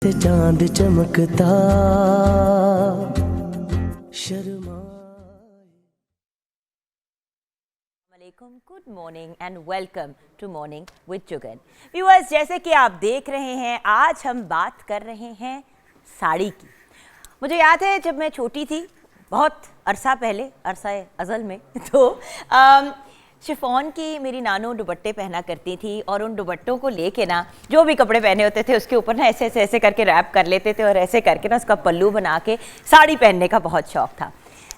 चांद चमकता Sharma. Good morning and welcome to morning with Juggun. Viewers, जैसे कि आप देख रहे हैं, आज हम बात कर रहे हैं साड़ी की। मुझे याद है जब मैं छोटी थी, बहुत अरसा पहले, अरसा अज़ल में, तो शिफॉन की मेरी नानू दुपट्टे पहना करती थी और उन दुपट्टों को लेके ना, जो भी कपड़े पहने होते थे उसके ऊपर ना ऐसे ऐसे ऐसे करके रैप कर लेते थे और ऐसे करके ना उसका पल्लू बना के साड़ी पहनने का बहुत शौक था।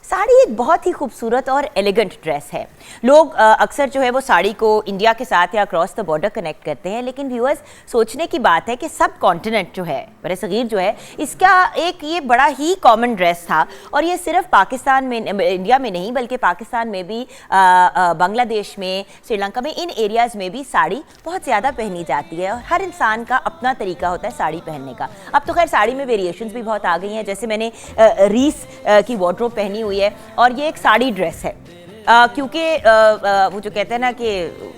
साड़ी एक बहुत ही खूबसूरत और एलिगेंट ड्रेस है। लोग अक्सर जो है वो साड़ी को इंडिया के साथ या अक्रॉस द बॉर्डर कनेक्ट करते हैं, लेकिन व्यूअर्स, सोचने की बात है कि सब कॉन्टिनेंट जो है, बरसगीर जो है, इसका एक ये बड़ा ही कॉमन ड्रेस था। और ये सिर्फ पाकिस्तान में, इंडिया में नहीं, बल्कि पाकिस्तान में भी, बांग्लादेश में, श्रीलंका में, इन एरियाज़ में भी साड़ी बहुत ज़्यादा पहनी जाती है और हर इंसान का अपना तरीका होता है साड़ी पहनने का। अब तो खैर साड़ी में वेरिएशंस भी बहुत आ गई हैं। जैसे मैंने रीस की वार्डरोब पहनी हुई है और ये एक साड़ी ड्रेस है, क्योंकि वो जो कहते हैं ना कि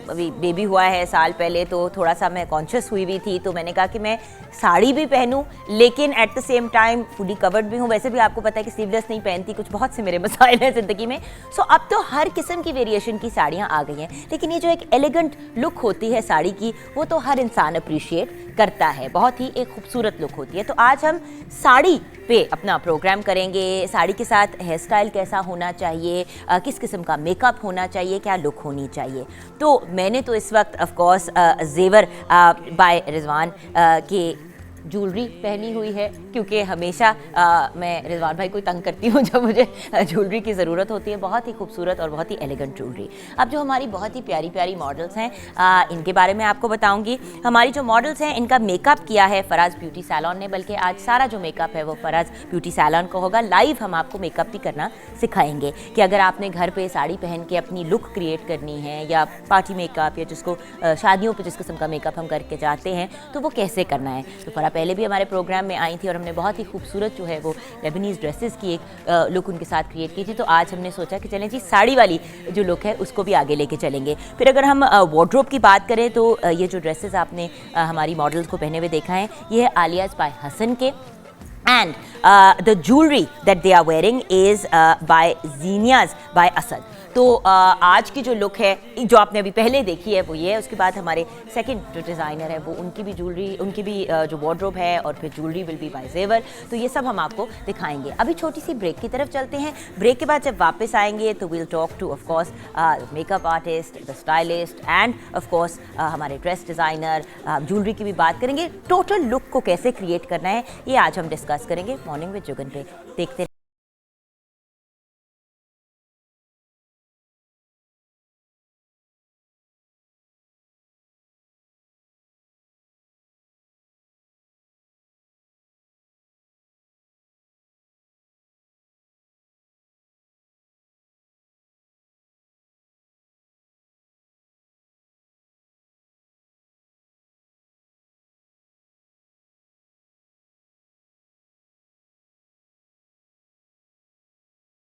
अभी बेबी हुआ है साल पहले, तो थोड़ा सा मैं कॉन्शियस हुई भी थी, तो मैंने कहा कि मैं साड़ी भी पहनूं लेकिन at the same time fully covered भी हूँ। वैसे भी आपको पता है कि स्लीवलेस नहीं पहनती, कुछ बहुत से मेरे मसाइल हैं ज़िंदगी में। सो अब तो हर किस्म की वेरिएशन की साड़ियाँ आ गई हैं, लेकिन ये जो एक एलिगेंट लुक होती है साड़ी की, वो तो हर इंसान अप्रिशिएट करता है। बहुत ही एक खूबसूरत लुक होती है। तो आज हम साड़ी पे अपना प्रोग्राम करेंगे। साड़ी के साथ हेयर स्टाइल कैसा होना चाहिए, किस किस्म का मेकअप होना चाहिए, क्या लुक होनी चाहिए। तो मैंने तो इस वक्त ऑफ कोर्स जेवर बाय रिजवान के ज्वेलरी पहनी हुई है, क्योंकि हमेशा मैं रिजवान भाई को तंग करती हूँ जब मुझे ज्वेलरी की ज़रूरत होती है। बहुत ही खूबसूरत और बहुत ही एलिगेंट ज्वेलरी। अब जो हमारी बहुत ही प्यारी प्यारी मॉडल्स हैं, इनके बारे में आपको बताऊँगी। हमारी जो मॉडल्स हैं, इनका मेकअप किया है फराज ब्यूटी सैलॉन ने, बल्कि आज सारा जो मेकअप है वो फराज ब्यूटी सैलॉन का होगा। लाइव हम आपको मेकअप भी करना सिखाएंगे कि अगर आपने घर पर साड़ी पहन के अपनी लुक क्रिएट करनी है, या पार्टी मेकअप, या जिसको शादियों पर जिस किस्म का मेकअप हम करके जाते हैं, तो वो कैसे करना है। तो फरा पहले भी हमारे प्रोग्राम में आई थी और हमने बहुत ही खूबसूरत जो है वो लेबनीज़ ड्रेसेस की एक लुक उनके साथ क्रिएट की थी। तो आज हमने सोचा कि चलें जी, साड़ी वाली जो लुक है उसको भी आगे लेके चलेंगे। फिर अगर हम वार्डरोब की बात करें, तो ये जो ड्रेसेस आपने हमारी मॉडल्स को पहने हुए देखा है, ये है आलियाज बाय हसन के, and the jewellery that they are wearing is by Zeenia's by Asad. तो आज की जो लुक है, जो आपने अभी पहले देखी है, वो ये है। उसके बाद हमारे सेकंड जो डिज़ाइनर है, वो उनकी भी ज्वेलरी, उनकी भी जो वार्डरोब है, और फिर ज्वेलरी विल बी बाय जेवर। तो ये सब हम आपको दिखाएंगे। अभी छोटी सी ब्रेक की तरफ चलते हैं। ब्रेक के बाद जब वापस आएंगे तो will talk two of course makeup artist, the stylist, end of course हमारे ड्रेस डिज़ाइनर। ज्वेलरी की भी बात करेंगे। टोटल लुक को कैसे क्रिएट करना है, ये आज हम डिस्कस करेंगे मॉर्निंग विद जुगन पे। देखते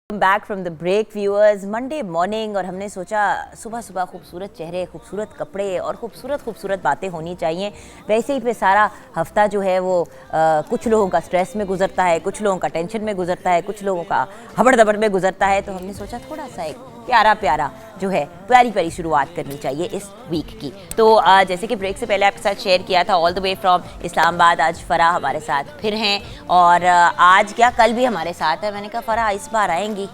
back from the break viewers. Monday morning, और हमने सोचा सुबह सुबह खूबसूरत चेहरे, खूबसूरत कपड़े और खूबसूरत खूबसूरत बातें होनी चाहिए। वैसे ही पे सारा हफ्ता जो है वो कुछ लोगों का स्ट्रेस में गुजरता है, कुछ लोगों का टेंशन में गुजरता है, कुछ लोगों का हबड़ दबड़ में गुजरता है। तो हमने सोचा थोड़ा सा एक प्यारा प्यारा जो है, प्यारी प्यारी शुरुआत करनी चाहिए इस वीक की। तो जैसे कि ब्रेक से पहले आपके साथ शेयर किया था, all the way from Islamabad आज फ़रा हमारे साथ फिर हैं। और आज क्या, कल भी हमारे साथ है। मैंने कहा फ़रा इस बार आएंगी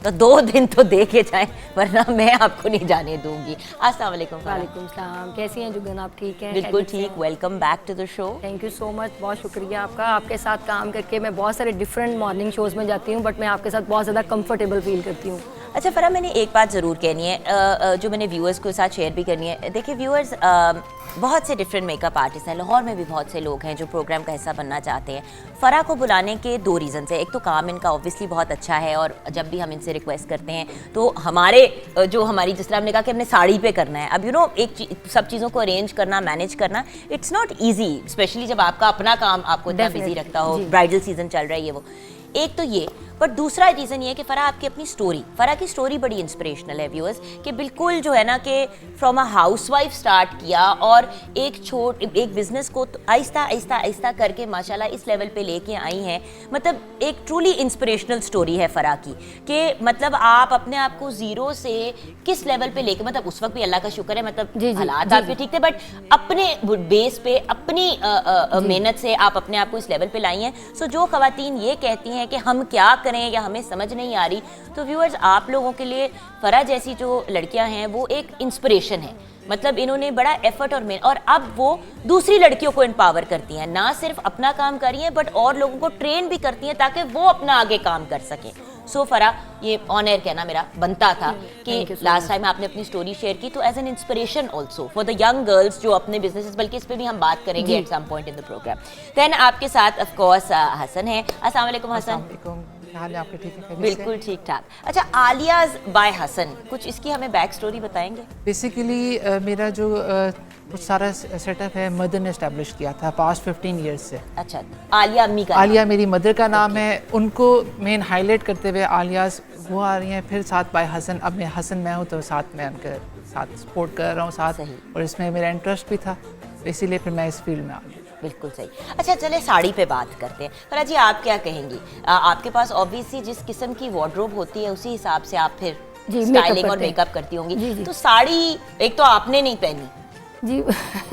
तो 2 दिन तो देखे जाएं, वरना मैं आपको नहीं जाने दूंगी। अस्सलाम वालेकुम। वालेकुम सलाम। कैसी हैं जुगन, आप ठीक हैं? बिल्कुल ठीक। Welcome back to the show. Thank you so much, बहुत शुक्रिया आपका। आपके साथ काम करके मैं बहुत सारे डिफरेंट मॉर्निंग शोज़ में जाती हूँ, बट मैं आपके साथ बहुत ज़्यादा कंफर्टेबल फील करती हूँ। अच्छा फ़रा, मैंने एक बात ज़रूर कहनी है, जो मैंने व्यूअर्स के साथ शेयर भी करनी है। देखिए व्यूअर्स, बहुत से डिफरेंट मेकअप आर्टिस्ट हैं। लाहौर में भी बहुत से लोग हैं जो प्रोग्राम का हिस्सा बनना चाहते हैं। फ़रा को बुलाने के 2 रीज़न है। एक तो काम इनका ऑब्वियसली बहुत अच्छा है, और जब भी हम इनसे रिक्वेस्ट करते हैं तो हमारे जो हमारी, जिस तरह हमने कहा कि हमने साड़ी पे करना है, अब एक सब चीज़ों को अरेंज करना, मैनेज करना, इट्स नॉट ईजी, स्पेशली जब आपका अपना काम आपको इतना बिजी रखता हो, ब्राइडल सीजन चल रहा है ये वो। एक तो ये, बट दूसरा रीज़न ये है कि फ़राह आपकी अपनी फ़राह की स्टोरी बड़ी इंस्पिरेशनल है व्यूअर्स, कि बिल्कुल जो है ना कि फ्रॉम अ हाउसवाइफ स्टार्ट किया और एक बिज़नेस को आहिस्ता आहिस्ता आहिस्ता करके माशाल्लाह इस लेवल पे लेके आई हैं। मतलब एक ट्रूली इंस्पिरेशनल स्टोरी है फ़राह की, कि मतलब आप अपने आप को ज़ीरो से किस लेवल पे लेके, मतलब उस वक्त भी अल्लाह का शुक्र है, मतलब हालात आपके ठीक थे, बट अपने बेस पे अपनी मेहनत से आप अपने आप को इस लेवल पे लाई हैं। सो जो ख़वातीन ये कहती हैं कि हम क्या करें या हमें समझ नहीं आ रही, तो व्यूअर्स आप लोगों के लिए फ़राह जैसी जो लड़कियां हैं वो एक इंस्पिरेशन है। मतलब इन्होंने बड़ा एफर्ट और अब वो दूसरी लड़कियों को एम्पावर करती हैं, ना सिर्फ अपना काम कर रही हैं बट और लोगों को ट्रेन भी करती हैं ताकि वो अपना आगे काम कर सकें। सो फ़राह, ये ऑन एयर कहना मेरा बनता था कि लास्ट टाइम आपने अपनी स्टोरी शेयर की, तो as an inspiration also for the young girls जो अपने बिजनेसेस, बल्कि इस पर भी हम बात करेंगे at some point in the program. Then आपके साथ ऑफ कोर्स हसन है। अस्सलाम वालेकुम हसन। हाल है आपके? ठीक है, बिल्कुल ठीक ठाक। अच्छा, आलियाज बाय हसन, कुछ इसकी हमें बैक स्टोरी बताएंगे? बेसिकली मेरा जो कुछ सारा सेटअप है मदर ने इस्टेब्लिश किया था पास्ट 15 इयर्स से। अच्छा, आलिया अम्मी का आलिया मेरी मदर का नाम है, उनको मेन हाईलाइट करते हुए आलियाज वो आ रही हैं, फिर साथ बाय हसन। अब मैं हसन मैं हूँ तो साथ में उनके साथ सपोर्ट कर रहा हूँ साथ, और इसमें मेरा इंटरेस्ट भी था, इसीलिए फिर मैं इस फील्ड में आ गई। बिल्कुल सही। अच्छा चले साड़ी पे बात करते हैं। फ़राह जी, आप क्या कहेंगी? आपके पास ऑब्वियसली जिस किस्म की वार्डरोब होती है उसी हिसाब से आप फिर स्टाइलिंग और मेकअप करती होंगी। तो साड़ी एक तो आपने नहीं पहनी जी,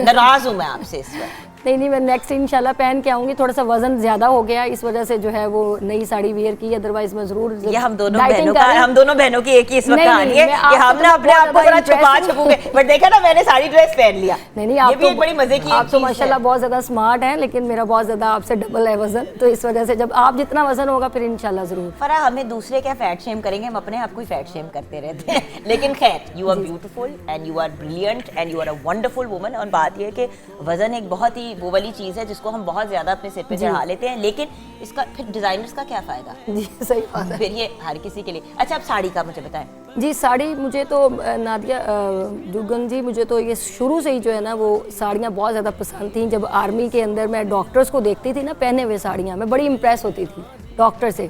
नाराज हूँ मैं आपसे इस वक्त। नहीं, मैं नेक्स्ट इंशाल्लाह पहन के आऊँगी। थोड़ा सा वजन ज़्यादा हो गया, इस वजह से जो है वो नई साड़ी वेयर की, अदरवाइज मैं ज़रूर ये हम दोनों बहनों की एक ही इस वक्त कहानी है कि हमने अपने आप को जरा छुपा छुपूंगे, बट देखा ना मैंने साड़ी ड्रेस पहन लिया। नहीं, आप भी एक बड़ी मजे की आप तो माशाल्लाह बहुत ज़्यादा स्मार्ट हैं, लेकिन मेरा बहुत ज़्यादा आपसे डबल है वजन, तो इस वजह से जब आप जितना वजन होगा फिर इंशाल्लाह ज़रूर। फ़राह, हमें दूसरे क्या फैट शेम करेंगे, हम अपने आप को ही फैट शेम करते रहते हैं। लेकिन खैर, you are beautiful and you are brilliant and you are a wonderful woman. और बात यह है कि वजन एक बहुत ही वो वाली चीज़ है जिसको हम बहुत ज्यादा अपने सिर पे चढ़ा लेते हैं, लेकिन इसका फिर डिजाइनर्स का क्या फायदा? जी सही बात है, फिर ये हर किसी के लिए। अच्छा, अब साड़ी का मुझे बताएं। जी, साड़ी मुझे तो नादिया जुगन जी, मुझे तो ये शुरू से ही जो है ना वो साड़ियाँ बहुत ज़्यादा पसंद थी। जब आर्मी के अंदर मैं डॉक्टर्स को देखती थी ना पहने हुए साड़ियाँ, मैं बड़ी इम्प्रेस होती थी डॉक्टर से।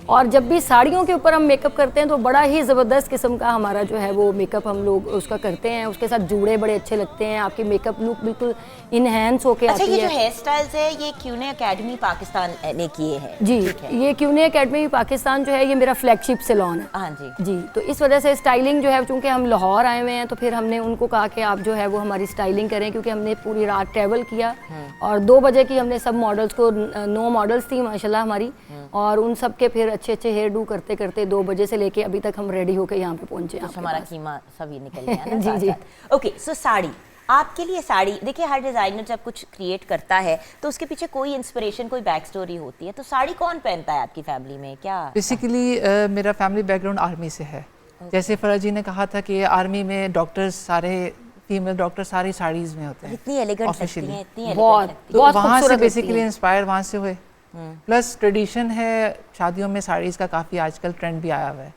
और जब भी साड़ियों के ऊपर हम मेकअप करते हैं तो बड़ा ही ज़बरदस्त किस्म का हमारा जो है वो मेकअप हम लोग उसका करते हैं, उसके साथ जूड़े बड़े अच्छे लगते हैं, आपकी मेकअप लुक बिल्कुल इनहेंस होके आती है। अच्छा, ये जो हेयर स्टाइल्स है ये क्यूने अकेडमी पाकिस्तान ने किए हैं? जी, ये क्यूने अकेडमी पाकिस्तान जो है ये मेरा फ्लैगशिप सैलून है। हाँ जी। तो इस वजह से स्टाइलिंग जो है, चूँकि हम लाहौर आए हुए हैं तो फिर हमने उनको कहा कि आप जो है वो हमारी स्टाइलिंग करें, क्योंकि हमने पूरी रात ट्रैवल किया और 2 बजे की हमने सब मॉडल्स को 9 मॉडल्स थी माशाल्लाह हमारी, और उन सब के फिर अच्छे अच्छे हेयर डू करते करते 2 बजे से लेके अभी तक हम रेडी होकर यहाँ पे पहुँचे। हमारा कीमा सभी निकल गया जी जी। ओके, सो साड़ी आपके लिए, साड़ी देखिए हर डिज़ाइनर जब कुछ क्रिएट करता है तो उसके पीछे कोई इंस्पिरेशन, कोई बैक स्टोरी होती है। तो साड़ी कौन पहनता है आपकी फैमिली में? क्या बेसिकली मेरा फैमिली बैकग्राउंड आर्मी से है। जैसे फ़राह जी ने कहा था कि आर्मी में डॉक्टर्स सारे फीमेल डॉक्टर सारी साड़ीज़ में होते हैं, इतनी एलिगेंट लगती हैं, इतनी बहुत तो वहाँ से बेसिकली इंस्पायर वहाँ से हुए। प्लस ट्रेडिशन है शादियों में साड़ीज़ का, काफ़ी आजकल ट्रेंड भी आया हुआ है,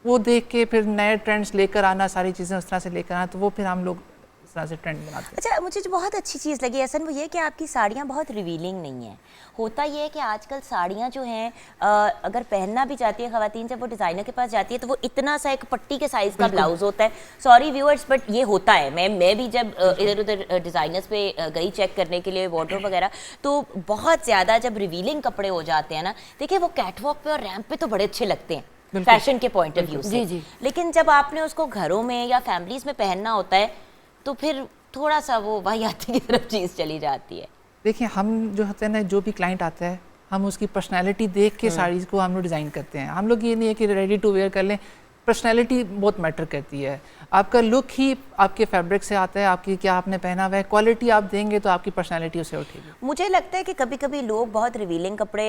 वो देख के फिर नए ट्रेंड्स लेकर आना, सारी चीज़ें उस तरह से लेकर आना, तो वो फिर हम लोग इस तरह से ट्रेंड बनाते हैं। अच्छा, मुझे जो बहुत अच्छी चीज़ लगी असन वो ये कि आपकी साड़ियाँ बहुत रिवीलिंग नहीं है। होता ये है कि आजकल साड़ियाँ जो हैं अगर पहनना भी चाहती है ख़वातीन, जब वो डिज़ाइनर के पास जाती है तो वो इतना सा एक पट्टी के साइज़ का ब्लाउज होता है। सॉरी व्यूअर्स, बट ये होता है। मैं भी जब इधर उधर डिज़ाइनर्स पे गई चेक करने के लिए वार्डरोब वगैरह, तो बहुत ज़्यादा जब रिवीलिंग कपड़े हो जाते हैं ना, देखिए वो कैटवॉक पे और रैंप पे तो बड़े अच्छे लगते हैं फैशन के पॉइंट ऑफ व्यू से, लेकिन जब आपने उसको घरों में या फैमिलीज़ में पहनना होता है तो फिर थोड़ा सा वो वाहियाती की तरफ चीज़ चली जाती है। देखिए, हम जो होते हैं ना, जो भी क्लाइंट आता है हम उसकी पर्सनैलिटी देख के साड़ीज़ को हम लोग डिज़ाइन करते हैं। हम लोग ये नहीं है कि रेडी टू वेयर कर लें, पर्सनैलिटी बहुत मैटर करती है। आपका लुक ही आपके फैब्रिक से आता है, आपकी क्या आपने पहना हुआ है, क्वालिटी आप देंगे तो आपकी पर्सनैलिटी उससे उठेगी। मुझे लगता है कि कभी कभी लोग बहुत रिवीलिंग कपड़े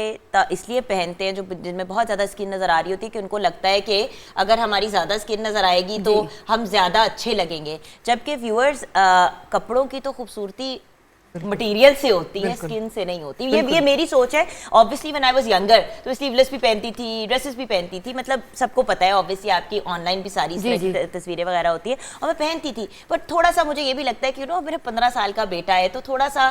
इसलिए पहनते हैं जो जिनमें बहुत ज़्यादा स्किन नज़र आ रही होती है, कि उनको लगता है कि अगर हमारी ज़्यादा स्किन नज़र आएगी तो हम ज़्यादा अच्छे लगेंगे, जबकि व्यूअर्स कपड़ों की तो खूबसूरती मटेरियल से होती है, स्किन से नहीं होती। ये मेरी सोच है। Obviously when I was younger तो स्लीवलेस भी पहनती थी, ड्रेसेस भी पहनती थी, मतलब सबको पता है ऑब्वियसली, आपकी ऑनलाइन भी सारी तस्वीरें वगैरह होती है और मैं पहनती थी। बट थोड़ा सा मुझे ये भी लगता है कि मेरा 15 साल का बेटा है तो थोड़ा सा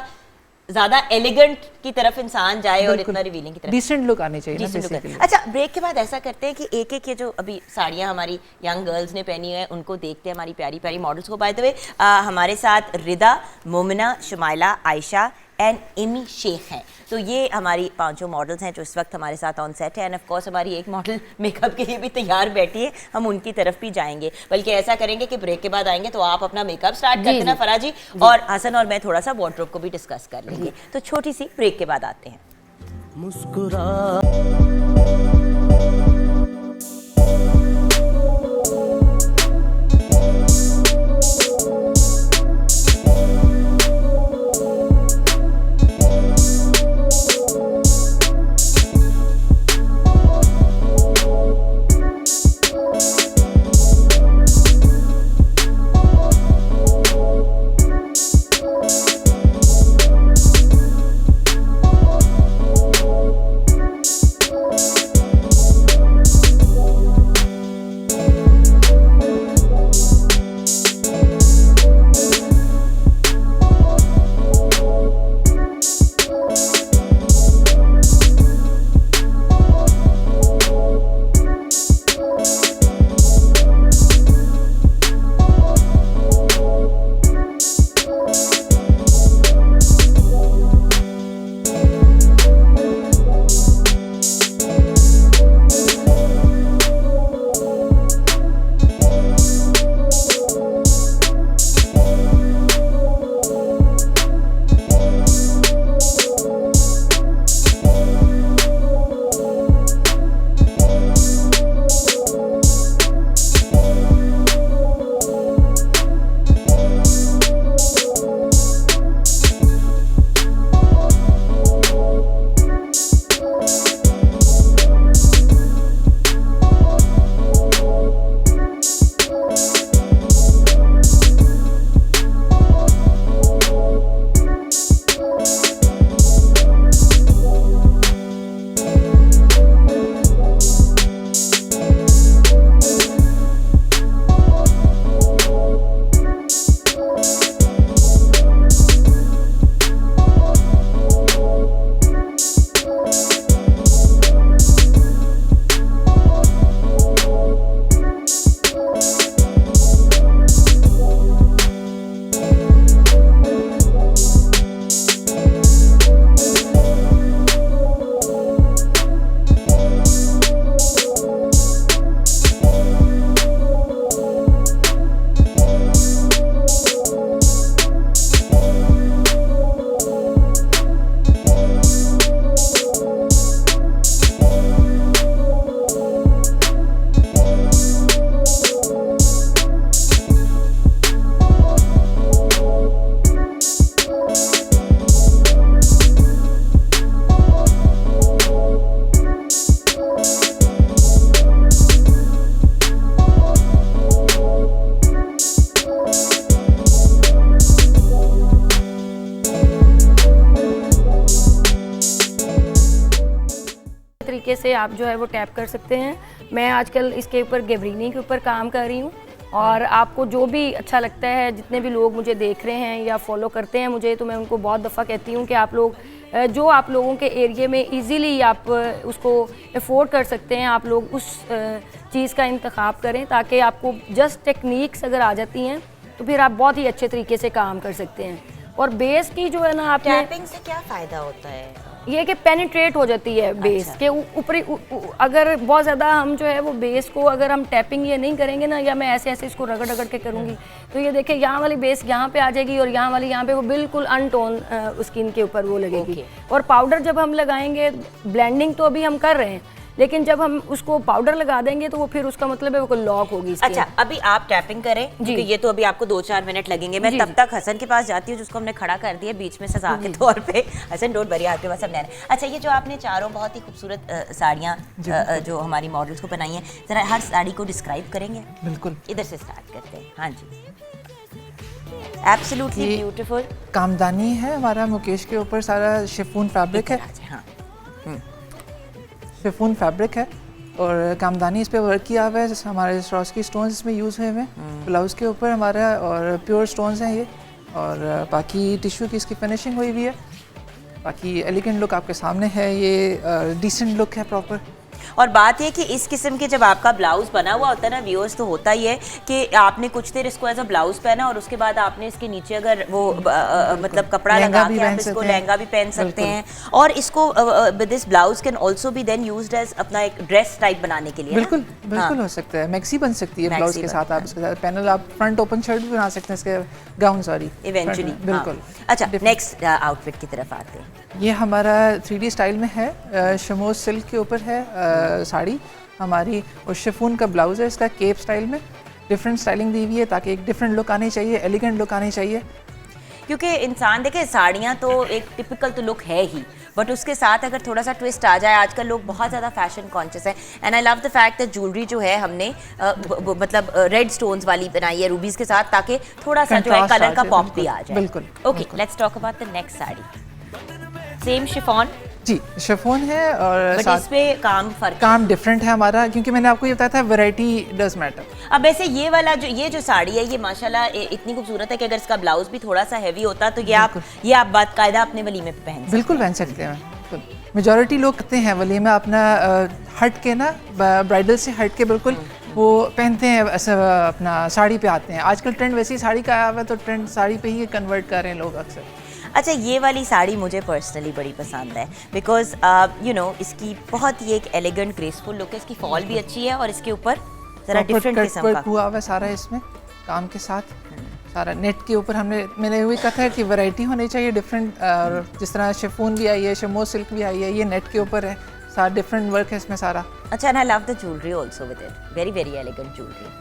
ज्यादा एलिगेंट की तरफ इंसान जाए और इतना रिवीलिंग की तरफ डिसेंट लुक आने चाहिए ना Decent look है। बेसिकली। अच्छा, ब्रेक के बाद ऐसा करते हैं कि एक एक ये जो अभी साड़ियाँ हमारी यंग गर्ल्स ने पहनी है उनको देखते हैं, हमारी प्यारी प्यारी मॉडल्स को। बाय द वे हमारे साथ रिदा, मोमिना, शुमाइला, आयशा एंड एमी शेख हैं। तो ये हमारी पांचों मॉडल्स हैं जो इस वक्त हमारे साथ ऑन सेट है। एंड ऑफ कोर्स हमारी एक मॉडल मेकअप के लिए भी तैयार बैठी है, हम उनकी तरफ भी जाएंगे। बल्कि ऐसा करेंगे कि ब्रेक के बाद आएंगे तो आप अपना मेकअप स्टार्ट कर देना फराह जी, और हसन और मैं थोड़ा सा वार्डरोब को भी डिस्कस कर लेंगे। तो छोटी सी ब्रेक के बाद आते हैं। मुस्कुरा तरीके से आप जो है वो टैप कर सकते हैं। मैं आजकल इसके ऊपर गैब्रिनी के ऊपर काम कर रही हूँ, और आपको जो भी अच्छा लगता है, जितने भी लोग मुझे देख रहे हैं या फॉलो करते हैं मुझे, तो मैं उनको बहुत दफ़ा कहती हूँ कि आप लोग जो आप लोगों के एरिया में इजीली आप उसको अफोर्ड कर सकते हैं, आप लोग उस चीज़ का इंतखाब करें, ताकि आपको जस्ट टेक्निक्स अगर आ जाती हैं तो फिर आप बहुत ही अच्छे तरीके से काम कर सकते हैं। और बेस की जो है ना, आपने टैपिंग से क्या फ़ायदा होता है? ये कि पेनिट्रेट हो जाती है बेस के ऊपरी। अगर बहुत ज़्यादा हम जो है वो बेस को अगर हम टैपिंग ये नहीं करेंगे ना, या मैं ऐसे ऐसे इसको रगड़ रगड़ के करूँगी, तो ये देखिए यहाँ वाली बेस यहाँ पे आ जाएगी और यहाँ वाली यहाँ पे वो बिल्कुल अनटोन स्किन के ऊपर वो लगेगी। और पाउडर जब हम लगाएंगे, ब्लेंडिंग तो अभी हम कर रहे हैं, लेकिन जब हम उसको पाउडर लगा देंगे तो वो फिर उसका मतलब है वो लॉक होगी। अच्छा, अभी आप टैपिंग करें, क्योंकि ये तो अभी आपको 2-4 मिनट लगेंगे। मैं तब तक हसन के पास जाती हूँ, जिसको हमने खड़ा कर दिया बीच में सजा के तौर पे। हसन डोंट वरी, आपके पास अब नया। अच्छा, ये जो आपने चारों बहुत ही खूबसूरत साड़ियाँ जो हमारी मॉडल्स को बनाई हैं, जरा हर साड़ी को डिस्क्राइब करेंगे? बिल्कुल, इधर से स्टार्ट करते हैं। हाँ जी, एब्सोल्युटली ब्यूटीफुल। कामदानी है हमारा, मुकेश के ऊपर सारा शिफॉन फैब्रिक है। हाँ, शिफॉन फैब्रिक है और कामदानी इस पे वर्क किया हुआ है। जैसे हमारे स्वरोस्की स्टोन्स इसमें यूज़ हुए हैं ब्लाउज़ के ऊपर हमारा, और प्योर स्टोन्स हैं ये, और बाकी टिश्यू की इसकी फिनिशिंग हुई हुई है। बाकी एलिगेंट लुक आपके सामने है, ये डिसेंट लुक है प्रॉपर। और बात ये कि इस किस्म के जब आपका ब्लाउज बना हुआ होता है ना व्यूअर्स, तो होता ही है कि आपने कुछ देर इसको एज अ ब्लाउज पहना और उसके बाद आपने इसके नीचे अगर वो मतलब कपड़ा लगा के आप इसको लहंगा भी पहन सकते हैं, और इसको this blouse can also be then used as अपना एक ड्रेस टाइप बनाने के लिए। बिल्कुल बिल्कुल हो सकता है, मैक्सी बन सकती है ब्लाउज के साथ, आप इसके साथ पैनल, आप फ्रंट ओपन शर्ट भी बना सकते हैं, इसके गाउन सॉरी इवेंचुअली। बिल्कुल। अच्छा, नेक्स्ट आउटफिट की तरफ आते हैं। ये हमारा 3D स्टाइल में है, शमोज सिल्क के ऊपर है साड़ी हमारी, और शिफॉन का ब्लाउज है इसका, केप स्टाइल में डिफरेंट स्टाइलिंग दी हुई है ताकि एक डिफरेंट लुक आनी चाहिए, एलिगेंट लुक आनी चाहिए। क्योंकि इंसान देखे साड़ियाँ तो एक टिपिकल तो लुक है ही, बट उसके साथ अगर थोड़ा सा ट्विस्ट आ जाए, आजकल लोग बहुत ज़्यादा फैशन कॉन्शियस है। And I love the fact that jewellery जो है हमने मतलब रेड स्टोन्स वाली बनाई है रूबीज के साथ, ताकि थोड़ा सा जो है कलर का पॉप भी आ जाए। बिल्कुल। Okay, let's talk about the next sari. Same chiffon जी, शिफॉन है, और बट इस पे काम डिफरेंट है हमारा, क्योंकि मैंने आपको ये बताया था वैरायटी डज मैटर। अब वैसे ये वाला जो साड़ी है, ये माशाल्लाह इतनी खूबसूरत है कि अगर इसका ब्लाउज भी थोड़ा सा हैवी होता तो ये आप बाकायदा अपने वलीमे पे पहन बिल्कुल पहन सकते हैं। मेजॉरिटी लोग करते हैं वलीमे अपना हट के ना, ब्राइडल से हट के बिल्कुल वो पहनते हैं, ऐसा अपना साड़ी पे आते हैं। आजकल ट्रेंड वैसी साड़ी का आया हुआ है, तो ट्रेंड साड़ी पे ही कन्वर्ट कर रहे हैं लोग अक्सर। अच्छा, ये वाली साड़ी मुझे पर्सनली बड़ी पसंद है बिकॉज यू नो इसकी बहुत ही एक एलिगेंट ग्रेसफुल लुक है, इसकी फॉल भी अच्छी है और इसके ऊपर जरा डिफरेंट किस्म का हुआ हुआ सारा इसमें काम के साथ, सारा नेट के ऊपर मैंने वही कहा था कि वैरायटी होनी चाहिए डिफरेंट, जिस तरह शिफॉन भी आई है, शमो सिल्क भी आई है, ये नेट के ऊपर है, सारा डिफरेंट वर्क है इसमें सारा। अच्छा, and I love the jewellery also with it, very very elegant jewellery.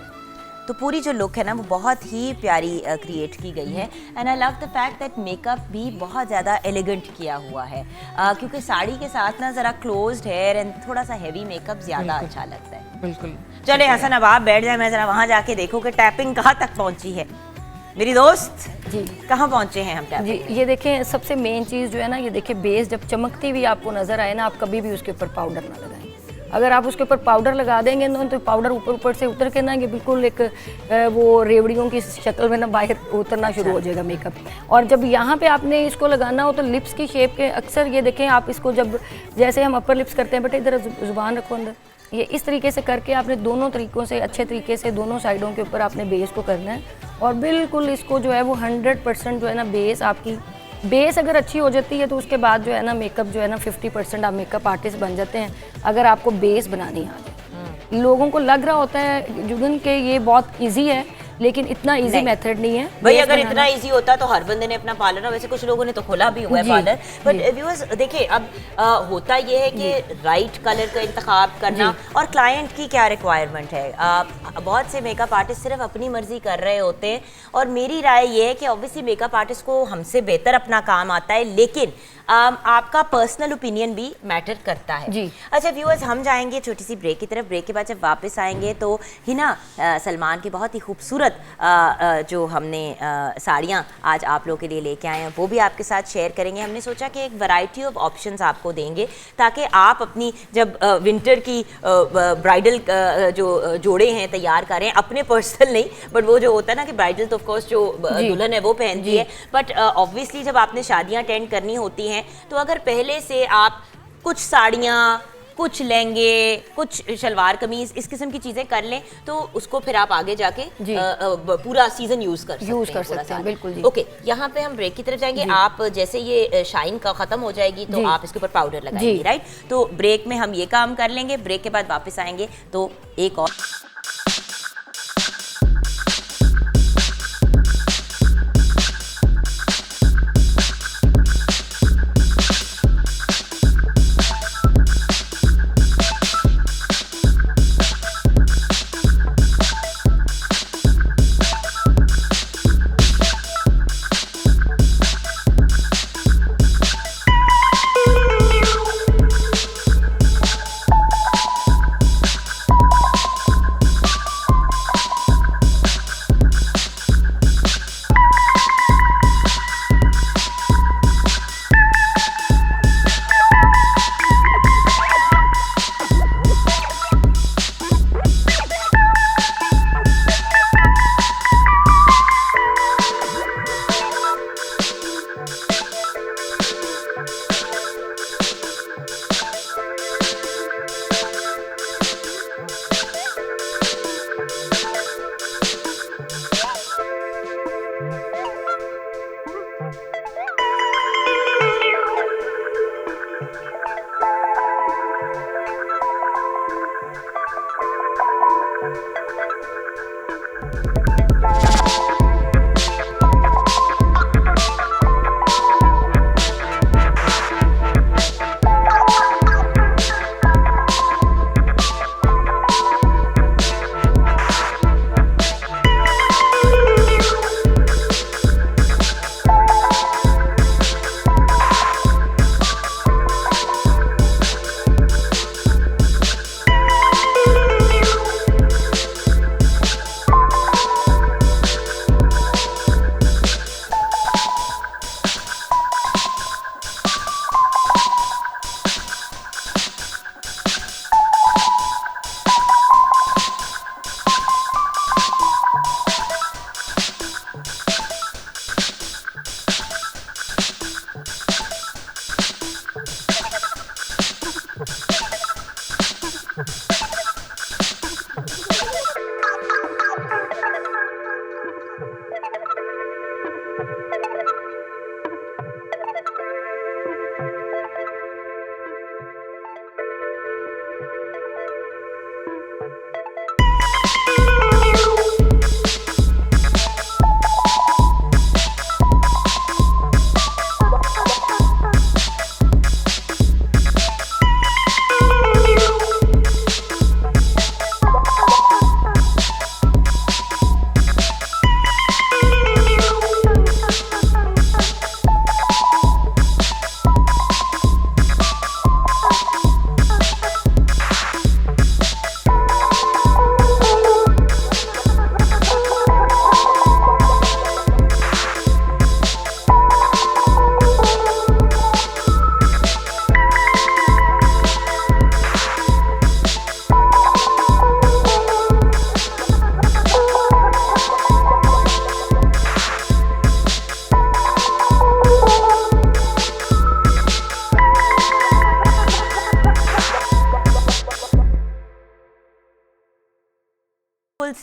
तो पूरी जो लुक है ना वो बहुत ही प्यारी क्रिएट की गई है। And I love the fact that makeup भी बहुत ज़्यादा एलिगेंट किया हुआ है, क्योंकि साड़ी के साथ ना ज़रा क्लोज्ड हेयर एंड थोड़ा सा हैवी मेकअप ज़्यादा अच्छा लगता है। बिल्कुल। चले हसन, अब आप बैठ जाए, मैं ज़रा वहाँ जाके देखूँ कि टैपिंग कहाँ तक पहुँची है। मेरी दोस्त जी, कहाँ पहुँचे हैं हम टैपिंग? जी, ये देखें, सबसे मेन चीज़ जो है ना, ये देखिए बेस जब चमकती हुई आपको नज़र आए ना, आप कभी भी उसके ऊपर पाउडर ना लगाएं। अगर आप उसके ऊपर पाउडर लगा देंगे ना, तो पाउडर ऊपर से उतर के ना ये बिल्कुल एक वो रेवड़ियों की शक्ल में ना बाहर उतरना शुरू हो जाएगा मेकअप। और जब यहाँ पे आपने इसको लगाना हो तो लिप्स की शेप के अक्सर ये देखें आप इसको, जब जैसे हम अपर लिप्स करते हैं, बेटा इधर जुबान रखो अंदर, ये इस तरीके से करके आपने दोनों तरीक़ों से अच्छे तरीके से दोनों साइडों के ऊपर आपने बेस को करना है। और बिल्कुल इसको जो है वो 100% जो है ना, बेस अगर अच्छी हो जाती है तो उसके बाद जो है ना मेकअप जो है ना 50% आप मेकअप आर्टिस्ट बन जाते हैं, अगर आपको बेस बनानी आ जाए। लोगों को लग रहा होता है जुगन के ये बहुत इजी है, लेकिन इतना इजी मेथड नहीं है भाई। अगर इतना इजी होता तो हर बंदे ने अपना पार्लर, वैसे कुछ लोगों ने तो खोला भी हुआ है पार्लर, बट व्यूअर्स देखिए अब होता ये है कि राइट कलर का इंतखाब करना और क्लाइंट की क्या रिक्वायरमेंट है। बहुत से मेकअप आर्टिस्ट सिर्फ अपनी मर्जी कर रहे होते हैं, और मेरी राय ये है कि ऑब्वियसली मेकअप आर्टिस्ट को हमसे बेहतर अपना काम आता है, लेकिन आपका पर्सनल ओपिनियन भी मैटर करता है जी। अच्छा व्यूअर्स, हम जाएंगे छोटी सी ब्रेक की तरफ। ब्रेक के बाद जब वापस आएंगे तो हिना सलमान की बहुत ही खूबसूरत जो हमने साड़ियाँ आज आप लोगों के लिए लेके आए हैं वो भी आपके साथ शेयर करेंगे। हमने सोचा कि एक वैरायटी ऑफ ऑप्शंस आपको देंगे ताकि आप अपनी जब विंटर की ब्राइडल जो जोड़े हैं तैयार करें, अपने पर्सनल नहीं, बट वो जो होता है ना कि ब्राइडल तो ऑफकोर्स जो दुल्हन है वो पहनती है, बट ऑब्वियसली जब आपने शादियाँ अटेंड करनी होती हैं तो अगर पहले से आप कुछ साड़ियाँ, कुछ लहंगे, कुछ शलवार कमीज, इस किस्म की चीजें कर लें तो उसको फिर आप आगे जाके पूरा सीजन यूज कर सकते हैं। बिल्कुल जी। ओके, यहाँ पे हम ब्रेक की तरफ जाएंगे। आप जैसे ये शाइन का खत्म हो जाएगी तो आप इसके ऊपर पाउडर लगाएंगे, राइट? तो ब्रेक में हम ये काम कर लेंगे, ब्रेक के बाद वापस आएंगे तो एक और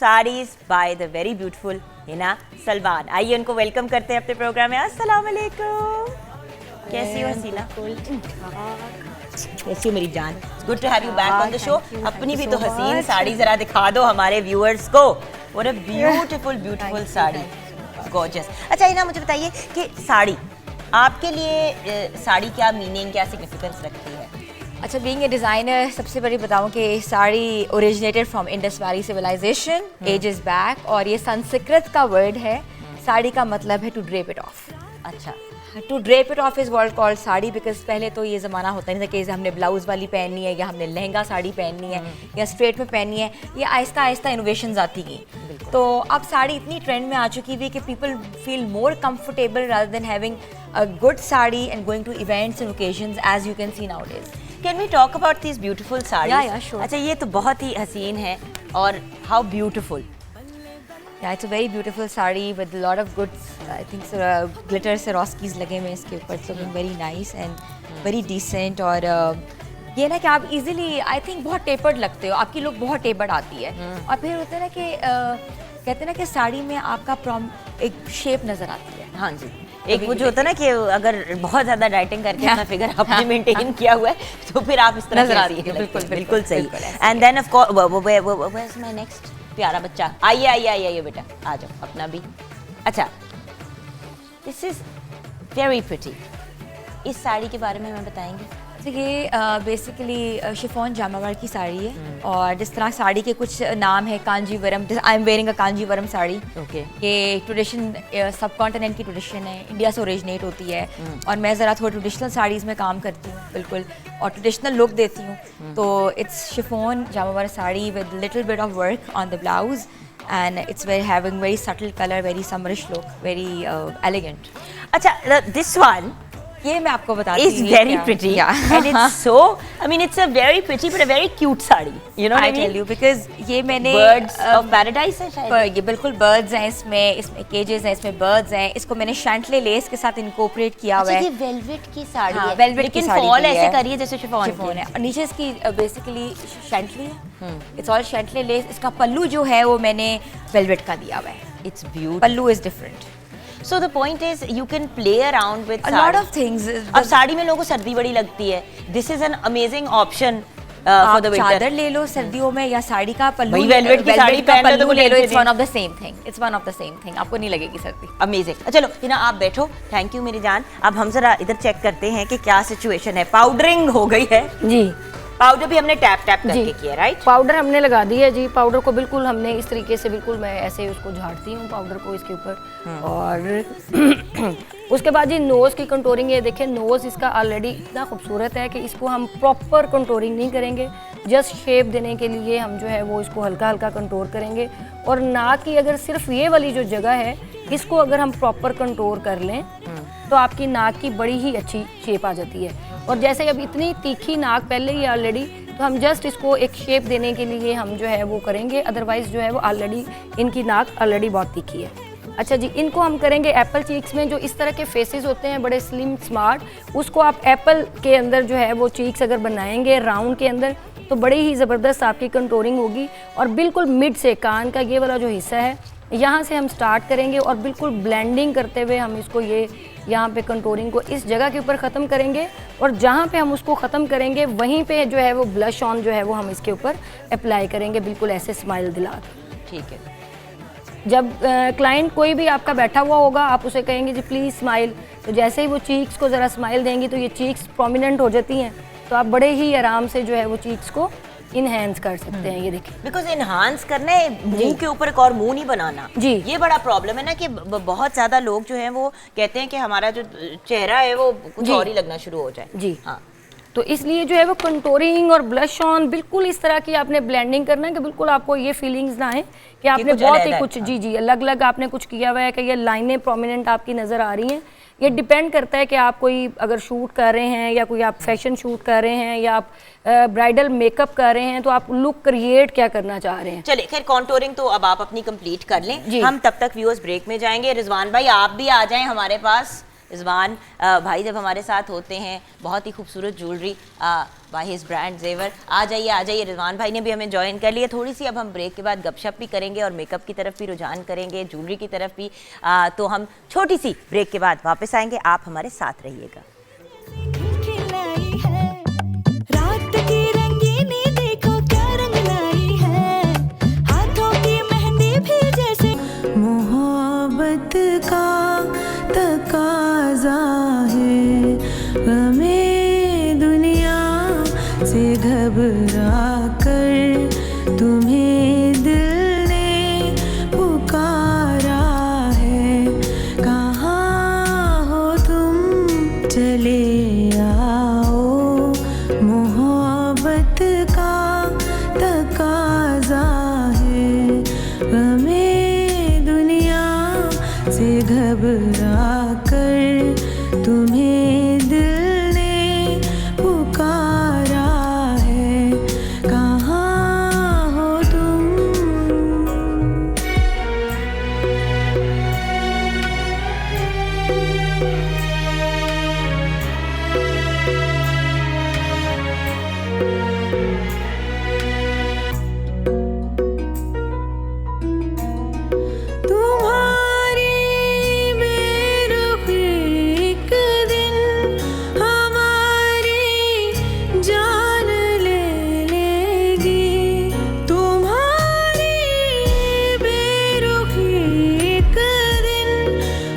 saris by the very beautiful Hina Salman. आइए उनको वेलकम करते हैं अपने प्रोग्राम में। अस्सलाम वालेकुम, कैसी हो हसीना? कैसी हो मेरी जान? Good to have you back on the show. अपनी भी तो हसीन साड़ी जरा दिखा दो हमारे व्यूअर्स को। What a beautiful sari, gorgeous. अच्छा हिना, मुझे बताइए कि साड़ी आपके लिए साड़ी क्या मीनिंग, क्या सिग्निफिकेंस रखती है? अच्छा, बीइंग ए डिज़ाइनर सबसे पहले बताऊं कि sari originated from Indus Valley Civilization ages back, और ये संस्कृत का वर्ड है। साड़ी का मतलब है टू ड्रेप इट ऑफ। अच्छा, to drape it off is world called sari, because पहले तो ये ज़माना होता नहीं था कि हमने ब्लाउज़ वाली पहननी है या हमने लहंगा साड़ी पहननी है या स्ट्रेट में पहननी है। ये आहिस्ता आहिस्ता इनोवेशंस आती गई, तो अब साड़ी इतनी ट्रेंड में आ चुकी हुई कि people feel more comfortable rather than having a good sari and going to events and occasions, as you can see nowadays. Can we talk about this beautiful sari? Yeah, sure. अच्छा, ये तो बहुत ही हसीन है और how beautiful. Yeah, it's a very beautiful sari with a lot of good, I think glitter Swarovskis लगे हुए हैं इसके ऊपर, it's looking very nice and very decent। और ये ना कि आप easily, I think बहुत टेपर्ड लगते हो, आपकी लुक बहुत टेपर्ड आती है। और फिर होता है ना कि कहते हैं ना कि साड़ी में आपका एक शेप नज़र आती है। हाँ जी, एक वो जो होता है ना कि अगर बहुत ज्यादा डाइटिंग करके अपना फिगर आपने मेंटेन किया हुआ है तो फिर आप इस तरह नजर से आती है। बिल्कुल सही। And then of course where is my next प्यारा बच्चा? आइए बेटा, आ जाओ अपना भी। अच्छा, दिस इज वेरी प्रिटी। इस साड़ी के बारे में हमें बताएंगे? तो ये बेसिकली शिफॉन जामावार की साड़ी है, और जिस तरह साड़ी के कुछ नाम है, Kanjeevaram, I am wearing a Kanjeevaram sari. Okay. ये ट्रेडिशन सब कॉन्टिनेंट की ट्रेडिशन है, इंडिया से ओरिजिनेट होती है, और मैं ज़रा थोड़ा ट्रेडिशनल साड़ीज़ में काम करती हूँ बिल्कुल, और ट्रेडिशनल लुक देती हूँ। तो it's chiffon Jamawar sari with little bit of work on the blouse, and it's having very subtle color, very summerish look, very elegant। अच्छा, दिस वन ये मैं आपको बताती is very pretty, and it's so, I mean, it's a very pretty but a very cute sari, you know what I mean? tell you, because ये मैंने Birds of Paradise है शायद। ये बिल्कुल बर्ड्स हैं इसमें केजेस हैं, इसमें बर्ड्स हैं। इसको मैंने शैंटले लेस के साथ इनकॉर्पोरेट किया हुआ अच्छा, है। ये वेलवेट की साड़ी हाँ, है, वेलवेट की लेकिन साड़ी फॉल की ऐसे है। करिए जैसे शिफॉन है, और नीचे इसकी बेसिकली शैंटली है। It's all chantilly lace. इसका पल्लू जो है वो मैंने वेलवेट का दिया हुआ है। It's beautiful. Pallu is different. So the point is you can play around with A lot of things। अब साड़ी में लोगों को सर्दी बड़ी लगती है। This is an amazing option for आप the winter। चादर ले लो सर्दियों में, या साड़ी का पल्लू, भाई वेलवेट की साड़ी का पहन लो तो पल्लू कोई ले लो, tension it's one of the same thing, it's one of the same thing, आपको नहीं लगेगी सर्दी। अमेजिंग। चलो हिना, आप बैठो। थैंक यू मेरी जान। अब हम जरा इधर चेक करते हैं कि क्या सिचुएशन है। पाउडरिंग हो गई है जी। पाउडर भी हमने टैप करके किया, राइट? पाउडर हमने लगा दी है जी। पाउडर को बिल्कुल हमने इस तरीके से, बिल्कुल मैं ऐसे उसको झाड़ती हूँ पाउडर को इसके ऊपर। और उसके बाद जी नोज़ की कंटूरिंग, ये देखिए नोज़ इसका ऑलरेडी इतना खूबसूरत है कि इसको हम प्रॉपर कंटूरिंग नहीं करेंगे, जस्ट शेप देने के लिए हम जो है वो इसको हल्का हल्का कंटूर करेंगे। और नाक की अगर सिर्फ ये वाली जो जगह है, इसको अगर हम प्रॉपर कंटूर कर लें तो आपकी नाक की बड़ी ही अच्छी शेप आ जाती है। और जैसे अब इतनी तीखी नाक पहले ही ऑलरेडी, तो हम जस्ट इसको एक शेप देने के लिए हम जो है वो करेंगे, अदरवाइज़ जो है वो ऑलरेडी इनकी नाक ऑलरेडी बहुत तीखी है। अच्छा जी, इनको हम करेंगे एप्पल चीक्स में। जो इस तरह के फेसेस होते हैं बड़े स्लिम स्मार्ट, उसको आप एप्पल के अंदर जो है वो चीक्स अगर बनाएंगे राउंड के अंदर, तो बड़ी ही ज़बरदस्त आपकी कंटूरिंग होगी। और बिल्कुल मिड से कान का ये वाला जो हिस्सा है, यहाँ से हम स्टार्ट करेंगे और बिल्कुल ब्लेंडिंग करते हुए हम इसको ये यहाँ पे कंटूरिंग को इस जगह के ऊपर ख़त्म करेंगे, और जहाँ पे हम उसको ख़त्म करेंगे वहीं पे जो है वो ब्लश ऑन जो है वो हम इसके ऊपर अप्लाई करेंगे, बिल्कुल ऐसे स्माइल दिला के। ठीक है। जब क्लाइंट कोई भी आपका बैठा हुआ होगा, आप उसे कहेंगे जी प्लीज़ स्माइल, तो जैसे ही वो चीक्स को ज़रा स्माइल देंगी तो ये चीक्स प्रोमिनेंट हो जाती हैं, तो आप बड़े ही आराम से जो है वो चीक्स को इनहेंस कर सकते हैं। ये देखिए, बिकॉज इनहांस करना है, मुंह के ऊपर एक और मुंह नहीं बनाना जी। ये बड़ा प्रॉब्लम है ना कि बहुत ज्यादा लोग जो हैं वो कहते हैं कि हमारा जो चेहरा है वो कुछ और ही लगना शुरू हो जाए। जी हाँ, तो इसलिए जो है वो कंटूरिंग और ब्लश ऑन बिल्कुल इस तरह की आपने ब्लेंडिंग करना है कि बिल्कुल आपको ये फीलिंग्स ना आए कि आपने कुछ बहुत अलग ही है। कुछ जी अलग अलग आपने कुछ किया हुआ है, कि ये लाइनें प्रोमिनेंट आपकी नज़र आ रही हैं। ये डिपेंड करता है कि आप कोई अगर शूट कर रहे हैं, या कोई आप फैशन शूट कर रहे हैं, या आप ब्राइडल मेकअप कर रहे हैं, तो आप लुक क्रिएट क्या करना चाह रहे हैं। चलिए खैर, कॉन्टोरिंग तो अब आप अपनी कंप्लीट कर लें, जी। हम तब तक व्यूअर्स ब्रेक में जाएंगे। रिजवान भाई आप भी आ जाएं हमारे पास। रिजवान भाई जब हमारे साथ होते हैं, बहुत ही खूबसूरत ज्वेलरी बाय हिज ब्रांड जेवर। आ जाइए रिजवान भाई ने भी हमें ज्वाइन कर लिया। थोड़ी सी अब हम ब्रेक के बाद गपशप भी करेंगे और मेकअप की तरफ भी रुझान करेंगे, ज्वेलरी की तरफ भी। तो हम छोटी सी ब्रेक के बाद वापस आएंगे, आप हमारे साथ रहिएगा। रात की रंगीनी देखो क्या रंग लाई है, हाथों की मेहंदी भी जैसे मोहब्बत का तकाजा है, हमें दुनिया से घबरा कर तुम्हें दिल ने पुकारा है, कहाँ हो तुम चले आओ, मोहब्बत का तकाजा है, हमें दुनिया से घबरा कर तुम्हें दिल ने पुकारा है, कहाँ हो तुम। तुम्हारी बेरुखी एक दिन हमारी जान ले लेगी, तुम्हारी बेरुखी एक दिन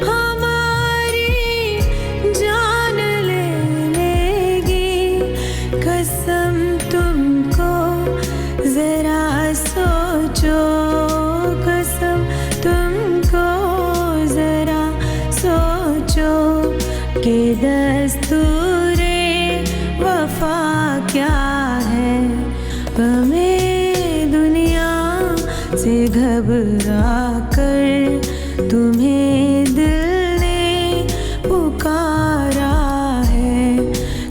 हमारी जान ले लेगी, कसम तुमको जरा सोचो, कसम तुमको जरा सोचो कि दस्तूरे वफा क्या है, हमें दुनिया से घबरा कर तुम्हें दिल ने पुकारा है,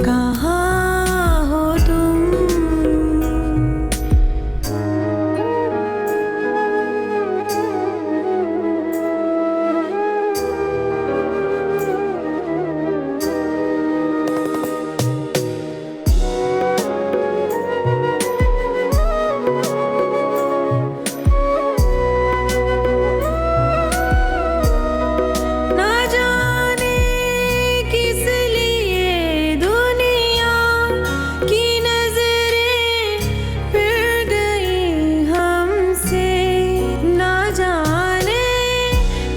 कहाँ हो तुम। ना जाने किस लिए दुनिया की नजरें फिर गई हमसे, ना जाने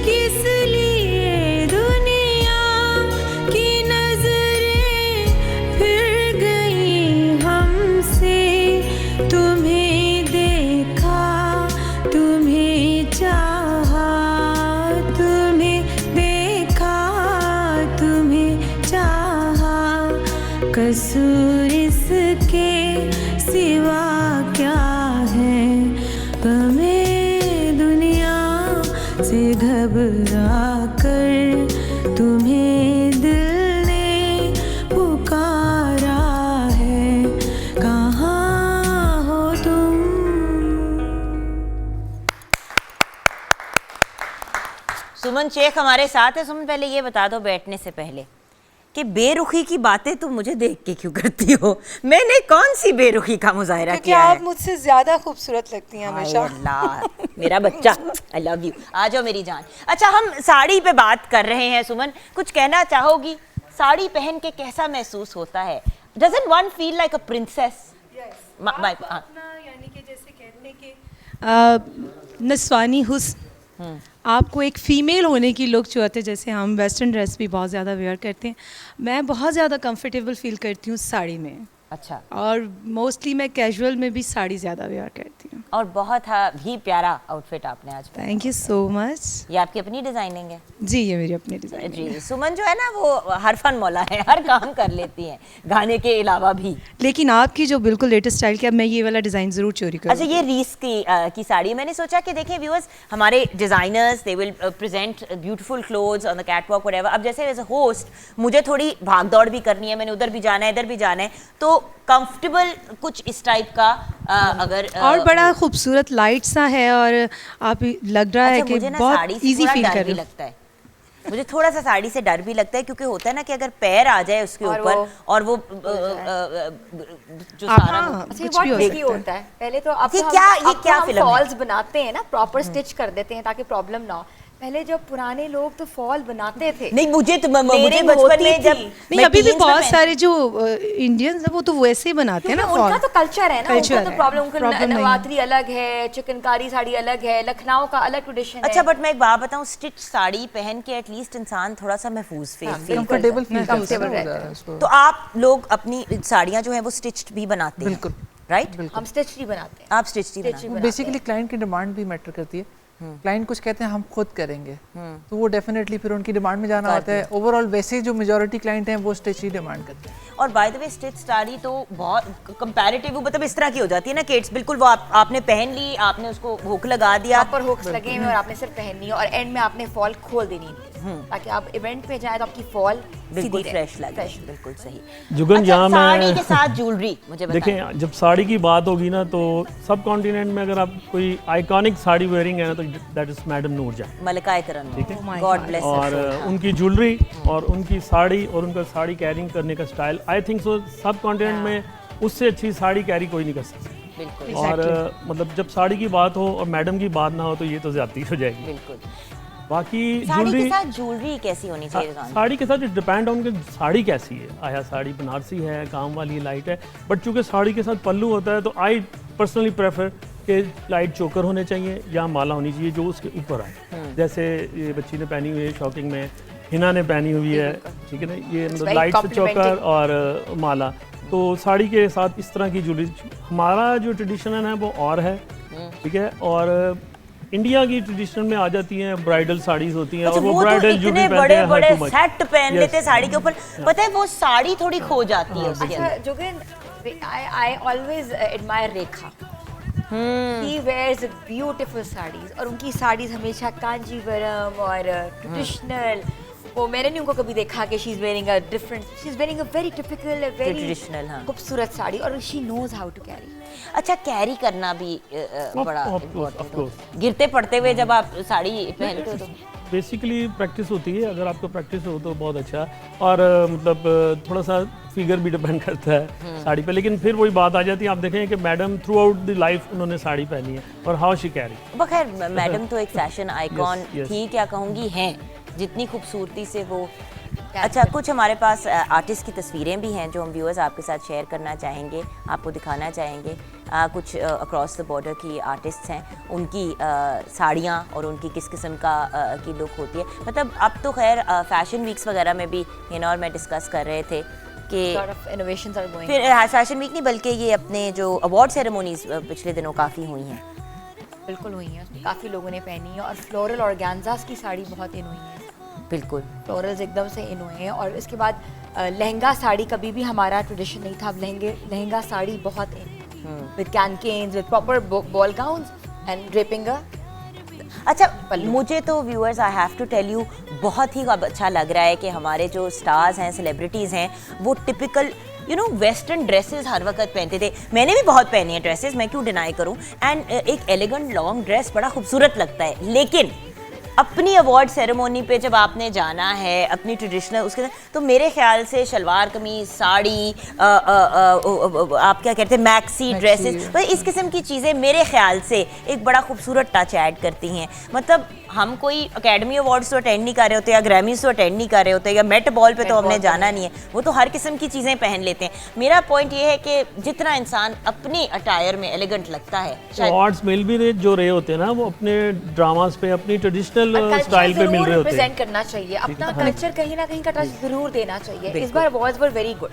किस लिए दुनिया की नजरें फिर गई हमसे, तुम्हें देखा तुम्हें चाहा, तुम्हें देखा तुम्हें चाहा, कसूर इसके सिवा क्या है, हमें दुनिया से घबरा कर तुम्हें दिल ने पुकारा है, कहाँ हो तुम। सुमन शेख हमारे साथ है। सुमन, पहले ये बता दो बैठने से पहले कि बेरुखी की बातें तुम मुझे देख के क्यों करती हो? मैंने कौन सी बेरुखी का मुजाहिरा क्योंकि किया है? आप मुझसे ज्यादा खूबसूरत लगती हैं हाय हमेशा। अल्लाह, मेरा बच्चा, आई लव यू। आ जाओ मेरी जान। अच्छा, हम साड़ी पे बात कर रहे हैं। सुमन, कुछ कहना चाहोगी? साड़ी पहन के कैसा महसूस होता है? Doesn't one feel like a princess? यानी कि जैसे कहने के नस्वानी हुस्न, आपको एक फ़ीमेल होने की लुक जो आते हैं, जैसे हम वेस्टर्न ड्रेस भी बहुत ज़्यादा वेयर करते हैं, मैं बहुत ज़्यादा कंफर्टेबल फील करती हूँ साड़ी में। अच्छा, और मोस्टली मैं कैजुअल में भी साड़ी ज़्यादा वेयर करती हूँ। और बहुत ही प्यारा आउटफिट आपने आज पहना। Thank you so much. ये आपकी अपनी डिजाइनिंग है? जी, ये मेरी अपनी डिज़ाइन जी, है। सुमन जो है ना वो हर फन मौला है, हर काम कर लेती हैं गाने के अलावा भी। लेकिन आपकी जो बिल्कुल लेटेस्ट स्टाइल की, अब मैं ये वाला डिज़ाइन ज़रूर चोरी करूँ। अच्छा, ये रीस की साड़ी है। मैंने सोचा कि देखें व्यूअर्स, हमारे designers they will present beautiful clothes on the catwalk whatever. अब जैसे एज अ होस्ट मुझे थोड़ी भाग दौड़ भी करनी है, मैंने उधर भी जाना है इधर भी जाना है, तो कंफर्टेबल कुछ इस टाइप का अगर और बड़ा खूबसूरत लाइट सा है और आप लग रहा है कि मुझे ना बहुत साड़ी से इजी थोड़ा फील डर कर भी रहे हो। लगता है। मुझे थोड़ा सा साड़ी से डर भी लगता है, क्योंकि होता है ना कि अगर पैर आ जाए उसके और ऊपर वो- और वो जो सारा अच्छा, ये कुछ बहुत भी हो tricky सकता है। होता है। पहले तो अब ये तो क्या- हम ये क्या हम फिल्म है? फॉल्स बनाते हैं ना, प्रॉपर स्टिच कर देते हैं ताकि प्रॉब्लम ना हो। पहले जो पुराने लोग तो फॉल बनाते थे। नहीं, मुझे Layering बचपन होती में जब थी। नहीं, मैं अभी भी teens में बहुत पहन- सारे जो इंडियंस हैं वो तो वैसे ही बनाते हैं ना क्योंकि उनका फॉल। तो कल्चर है ना, उनका Culture तो है, प्रॉब्लम, उनका problem नहीं है। नवरात्रि अलग है, चिकनकारी साड़ी अलग है, लखनऊ का अलग ट्रेडिशन है। अच्छा, बट मैं एक बात बताऊं, स्टिच साड़ी पहन के एटलीस्ट इंसान थोड़ा सा महफूज फील कंफर्टेबल फील करता है comfortable ना, रहता है। उसको। तो आप लोग अपनी साड़ियां जो हैं वो स्टिच्ड भी बनाते हैं? बिल्कुल। राइट, हम स्टिच ही बनाते हैं। आप स्टिच्ड ही Stitched बनाते ही हैं। बनाते बेसिकली क्लाइंट की डिमांड भी मैटर करती है। क्लाइंट कुछ कहते हैं हम खुद करेंगे, तो वो डेफिनेटली फिर उनकी डिमांड में जाना होता है। ओवरऑल वैसे जो मेजॉरिटी क्लाइंट हैं वो स्टिच ही डिमांड करते हैं। और by the way stitch sari तो बहुत कंपैरेटिव मतलब इस तरह की हो जाती है ना कि इट्स बिल्कुल वो आपने पहन ली, आपने उसको हुक लगा दिया, प्रॉपर हुक्स लगे हुए और आपने सिर्फ पहननी है और एंड में आपने फॉल खोल देनी है ताकि आप इवेंट पे जाए तो आपकी फॉल बिल्कुल फ्रेश लगे। बिल्कुल सही। जुगन, अच्छा, यहाँ साड़ी मैं के साथ ज्वेलरी मुझे बताएं। देखें, जब साड़ी की बात होगी ना तो सब कॉन्टिनेंट में अगर आप कोई आइकॉनिक साड़ी वेयरिंग है ना तो दैट इज मैडम नूरजहां। मलका इकराम, ठीक है। गॉड ब्लेस और उनकी ज्वेलरी और उनकी साड़ी और उनका साड़ी कैरिंग करने का स्टाइल, आई थिंक सो सब कॉन्टिनेंट में उससे अच्छी साड़ी कैरी कोई नहीं कर सकती। बिल्कुल और मतलब जब साड़ी की बात हो और मैडम की बात ना हो तो ये तो ज्यादती हो जाएगी। बिल्कुल। बाकी साड़ी के ज्वेलरी, साथ ज्वेलरी कैसी होनी चाहिए रिजवान? साड़ी के साथ डिपेंड ऑन कि साड़ी कैसी है। आया साड़ी बनारसी है, काम वाली लाइट है, बट चूंकि साड़ी के साथ पल्लू होता है तो आई पर्सनली प्रेफर कि लाइट चोकर होने चाहिए या माला होनी चाहिए जो उसके ऊपर आए। जैसे ये बच्ची ने पहनी हुई है शॉकिंग में, हिना ने पहनी हुई है, ठीक है ना, ये मतलब very लाइट से चोकर complimenting। और माला। तो साड़ी के साथ इस तरह की ज्वेलरी, हमारा जो ट्रेडिशनल है वो और है, ठीक है। और इंडिया की ट्रेडिशनल में आ जाती हैं ब्राइडल साड़ीज होती हैं अच्छा, और वो वो तो ब्राइडल इतने ज्वेलरी बड़े पहनते हैं बड़े too much। सेट पहन Yes। लेते हैं साड़ी के ऊपर, पता है वो साड़ी थोड़ी खो जाती है उसके अच्छा अंदर। Jugan, I always admire Rekha. He wears beautiful saris और उनकी साड़ीज हमेशा कांजीवरम और ट्रेडिशनल। वो मैंने नहीं उनको कभी देखा कि she is wearing a different, she is wearing a very typical, very Traditional, हाँ। खूबसूरत साड़ी और she knows how to carry. अच्छा, कैरी करना भी बड़ा of course, important of course। होता है। गिरते पड़ते हुए जब आप साड़ी पहनते हो तो बेसिकली प्रैक्टिस होती है, अगर आपको प्रैक्टिस हो तो बहुत अच्छा। और मतलब थोड़ा सा फिगर भी डिपेंड करता है साड़ी पे, लेकिन फिर वही बात आ जाती है, आप देखें कि madam through out the life उन्होंने साड़ी पहनी है और हाउ शी कैरी। बखैर मैडम तो एक फैशन आइकॉन Yes, yes। थी, क्या कहूँगी, हैं जितनी खूबसूरती से वो। अच्छा, कुछ हमारे पास आर्टिस्ट की तस्वीरें भी हैं जो हम व्यूअर्स आपके साथ शेयर करना चाहेंगे, आपको दिखाना चाहेंगे। कुछ अक्रॉस द बॉर्डर की आर्टिस्ट्स हैं, उनकी साड़ियाँ और उनकी किस किस्म का की लुक होती है। मतलब अब तो खैर फैशन वीक्स वगैरह में भी हिना और मैं डिस्कस कर रहे थे कि lot of innovations are going. फिर फैशन वीक नहीं बल्कि ये अपने जो अवार्ड सेरेमोनीज पिछले दिनों काफ़ी हुई हैं। बिल्कुल हुई है, उसमें काफी लोगों ने पहनी है और फ्लोरल ऑर्गेन्जास की साड़ी बहुत इन हुई है। बिल्कुल। फ्लोरल्स एकदम से इन हुए हैं और इसके बाद लहंगा साड़ी कभी भी हमारा ट्रेडिशन नहीं था, अब लहंगा साड़ी बहुत in with cancans, with proper ball gowns and draping. अच्छा, मुझे तो viewers I have to tell you बहुत ही अच्छा लग रहा है कि हमारे जो स्टार्स हैं, सेलिब्रिटीज़ हैं, वो टिपिकल वेस्टर्न ड्रेसेस हर वक्त पहनते थे। मैंने भी बहुत पहनी है ड्रेसेस, मैं क्यों डिनाई करूं। एंड एक एलिगेंट लॉन्ग ड्रेस बड़ा खूबसूरत लगता है, लेकिन अपनी अवार्ड सेरेमोनी पे जब आपने जाना है अपनी ट्रेडिशनल उसके तो मेरे ख्याल से शलवार कमीज, साड़ी, आप क्या कहते हैं, मैक्सी ड्रेसेस, तो इस किस्म की चीज़ें मेरे ख्याल से एक बड़ा खूबसूरत टच ऐड करती हैं। मतलब हम कोई एकेडमी अवार्ड्स तो अटेंड नहीं कर रहे होते या ग्रैमीज तो अटेंड नहीं कर रहे होते या मेट बॉल पे तो हमने जाना नहीं है, वो तो हर किस्म की चीज़ें पहन लेते हैं। मेरा पॉइंट ये है कि जितना इंसान अपनी अटायर में एलिगेंट लगता है, अवार्ड्स मिल भी रहे जो रहे होते हैं ना, वो अपने ड्रामास पे अपनी ट्रेडिशनल स्टाइल पे मिल रहे होते हैं। रिप्रेजेंट करना चाहिए अपना कल्चर, कहीं ना कहीं का टच जरूर देना चाहिए। इस बार अवार्ड्स वर वेरी गुड।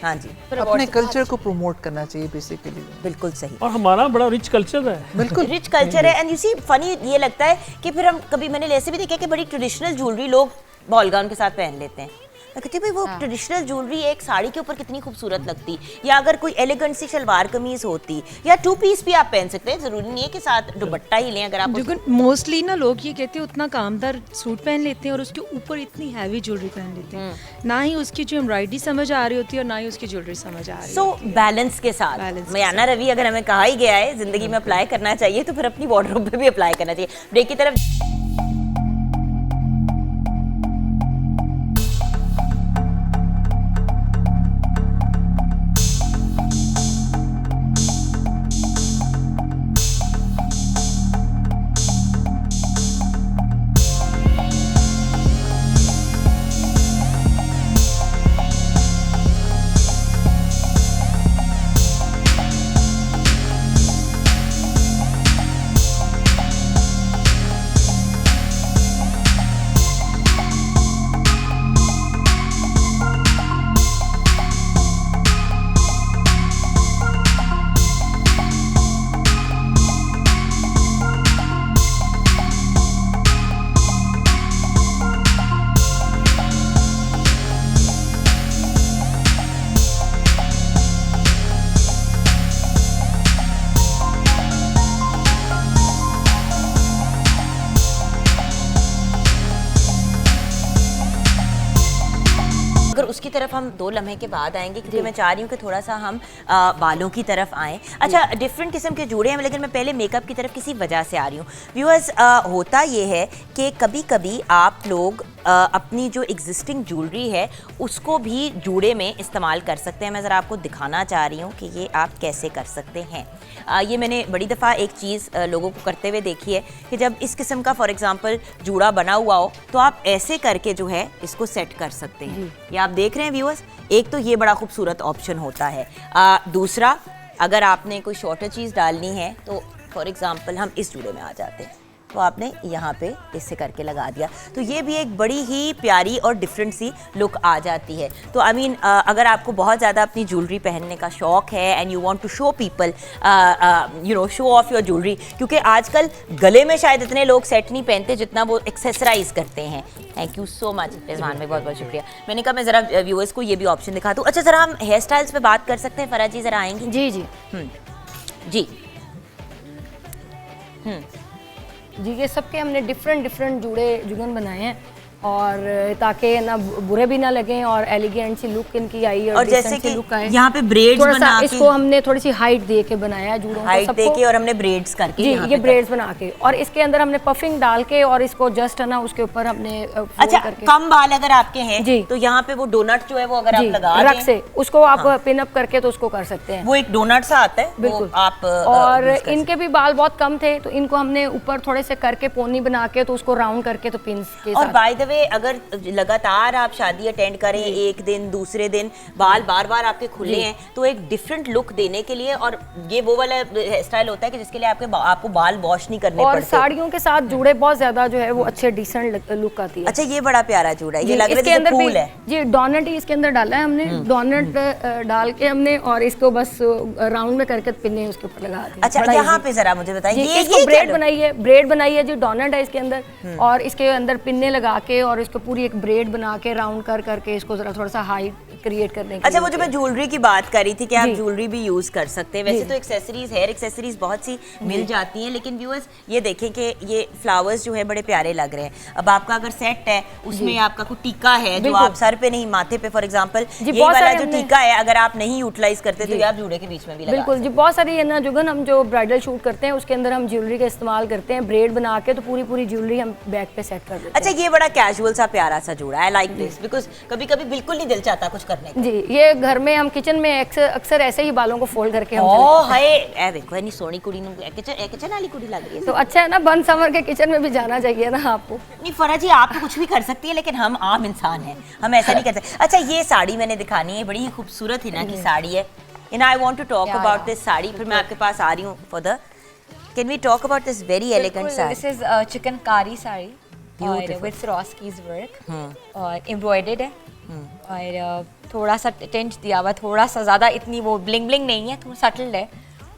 हाँ जी, अपने कल्चर को प्रमोट करना चाहिए बेसिकली। बिल्कुल सही। और हमारा बड़ा रिच कल्चर है, बिल्कुल रिच कल्चर है। एंड यू सी फनी ये लगता है कि फिर हम कभी, मैंने ऐसे भी देखा कि बड़ी ट्रेडिशनल ज्वेलरी लोग बॉल गाउन के साथ पहन लेते हैं। मैं कहती भाई वो ट्रेडिशनल ज्वेलरी एक साड़ी के ऊपर कितनी खूबसूरत लगती, या अगर कोई एलिगेंट सी शलवार कमीज होती या टू पीस भी आप पहन सकते हैं, जरूरी नहीं है कि साथ दुपट्टा ही लें। अगर आप लेकिन मोस्टली ना लोग ये कहते हैं उतना कामदार सूट पहन लेते हैं और उसके ऊपर इतनी हैवी ज्वेलरी पहन लेते हैं, ना ही उसकी जो एम्ब्रॉयडरी समझ आ रही होती है और ना ही उसकी ज्वेलरी समझ आ रही है। सो बैलेंस के साथ Balance के मयाना रवि अगर हमें कहा ही गया है जिंदगी में अप्लाई करना चाहिए तो फिर अपनी वार्डरोब पे भी अप्लाई करना चाहिए। ब्रेक की तरफ की तरफ हम 2 लम्हे के बाद आएंगे, क्योंकि मैं चाह रही हूँ कि थोड़ा सा हम बालों की तरफ आएँ। अच्छा, डिफरेंट किस्म के जूड़े हैं, लेकिन मैं पहले मेकअप की तरफ किसी वजह से आ रही हूँ। व्यूअर्स, होता ये है कि कभी कभी आप लोग अपनी जो एग्जिस्टिंग ज्वेलरी है उसको भी जूड़े में इस्तेमाल कर सकते हैं। मैं ज़रा आपको दिखाना चाह रही हूँ कि ये आप कैसे कर सकते हैं। ये मैंने बड़ी दफ़ा एक चीज़ लोगों को करते हुए देखी है कि जब इस किस्म का फॉर एग्जांपल जूड़ा बना हुआ हो तो आप ऐसे करके जो है इसको सेट कर सकते हैं। ये आप देख रहे हैं व्यूअर्स, एक तो ये बड़ा खूबसूरत ऑप्शन होता है। दूसरा, अगर आपने कोई शॉर्टर चीज़ डालनी है तो फॉर एग्जांपल हम इस जूड़े में आ जाते हैं, तो आपने यहाँ पे इससे करके लगा दिया, तो ये भी एक बड़ी ही प्यारी और डिफरेंट सी लुक आ जाती है। तो आई मीन अगर आपको बहुत ज़्यादा अपनी ज्वेलरी पहनने का शौक़ है and you want to show people, you know, show off your jewellery, क्योंकि आजकल गले में शायद इतने लोग सेट नहीं पहनते जितना वो एक्सेसराइज करते हैं। Thank you so much Rizwan भाई, बहुत बहुत शुक्रिया। मैंने कहा मैं ज़रा व्यूअर्स को ये भी ऑप्शन दिखा दूँ। अच्छा, ज़रा हम हेयर स्टाइल्स पर बात कर सकते हैं। फराह जी ज़रा आएंगी? जी जी जी जी, ये सबके हमने डिफरेंट जुगन बनाए हैं, और ताकि ना बुरे भी ना लगें और एलिगेंट सी लुक इनकी आई और जैसे कि लुक आए। यहाँ पे ब्रेड्स बना के इसको हमने थोड़ी सी हाइट दे के बनाया, जूड़ों को हाइट दे के, और हमने ब्रेड्स करके जी, ये ब्रेड्स बना के, और इसके अंदर हमने पफिंग डाल के और इसको जस्ट है ना उसके ऊपर हमने अच्छा करके, कम बाल अगर आपके हैं जी, तो यहाँ पे वो डोनट जो है वो अगर आप लगा रख से उसको आप पिन अप करके तो उसको कर सकते हैं। वो एक डोनट सा आता है, बिल्कुल आप और इनके भी बाल बहुत कम थे तो इनको हमने ऊपर थोड़े से करके पोनी बना के तो उसको राउंड करके तो पिन के और साथ। बाय द वे, अगर लगातार आप शादी अटेंड करें, एक दिन दूसरे दिन बाल बार बार आपके खुले हैं, तो एक डिफरेंट लुक देने के लिए, और ये वो वाला हेयर स्टाइल होता है कि जिसके लिए आपको बाल वॉश नहीं करने पड़ते। और साड़ियों के साथ जुड़े बहुत ज्यादा जो है वो अच्छे डिसेंट लुक आती है। अच्छा, ये बड़ा प्यारा जुड़ा है, ये लग रहा है जैसे फूल है। जी, डोनट ही इसके अंदर डाला है हमने, डोनट डाल के हमने और इसको बस राउंड में करके पिन्ने उसके ऊपर लगा दिए। अच्छा, यहाँ पे जरा मुझे बताइए, ये ब्रेड बनाई है जी, डोनट है इसके अंदर और इसके अंदर पिन्ने लगा के और इसको पूरी एक ब्रेड बना के राउंड करके इसको जरा थोड़ा सा हाइट क्रिएट करने के। अच्छा, वो जो मैं ज्वेलरी की बात कर रही थी कि आप ज्वेलरी भी यूज कर सकते हैं। वैसे तो एक्सेसरीज, हेयर एक्सेसरीज बहुत सी मिल जाती हैं, लेकिन व्यूअर्स ये देखें कि ये फ्लावर्स जो है बड़े प्यारे लग रहे हैं। अब आपका अगर सेट है, उसमें आपका कोई टीका है जो आप सर पे नहीं, माथे पे फॉर एग्जांपल ये वाला जो टीका है, अगर आप नहीं यूटिलाइज करते तो ये आप जूड़े के बीच में भी लगा। बिल्कुल जी, बहुत सारी है ना जुगन, हम जो ब्राइडल शूट करते हैं उसके अंदर हम ज्वेलरी का इस्तेमाल करते हैं, ब्रेड बना के तो पूरी ज्वेलरी हम बैक पे सेट कर देते हैं। अच्छा, ये बड़ा कैजुअल सा प्यारा सा जुड़ा है, लाइक दिस, बिकॉज कभी कभी बिल्कुल नहीं दिल चाहता कुछ करने का। जी, ये घर में हम किचन में अक्सर ऐसे ही बालों को फोल्ड करके हम ओह हाय, ए देखो इतनी सोहनी कुड़ी नु किचन वाली कुड़ी लग रही है। तो अच्छा है ना, बन संवर के किचन में भी जाना चाहिए ना आपको। नहीं फराह जी, आप तो कुछ भी कर सकती है, लेकिन हम आम इंसान हैं, हम ऐसा नहीं कर सकते। अच्छा, ये साड़ी मैंने दिखानी है, बड़ी ही खूबसूरत हिना की साड़ी है, and I want to talk about this sari. फिर मैं आपके पास आ रही हूँ for the, can we talk about this very elegant sari? This is chikankari sari और विद Swarovski's वर्क और एम्ब्रॉयडर्ड है और थोड़ा सा टेंट दिया हुआ, थोड़ा सा ज़्यादा इतनी वो ब्लिंग ब्लिंग नहीं है, थोड़ा सटल है।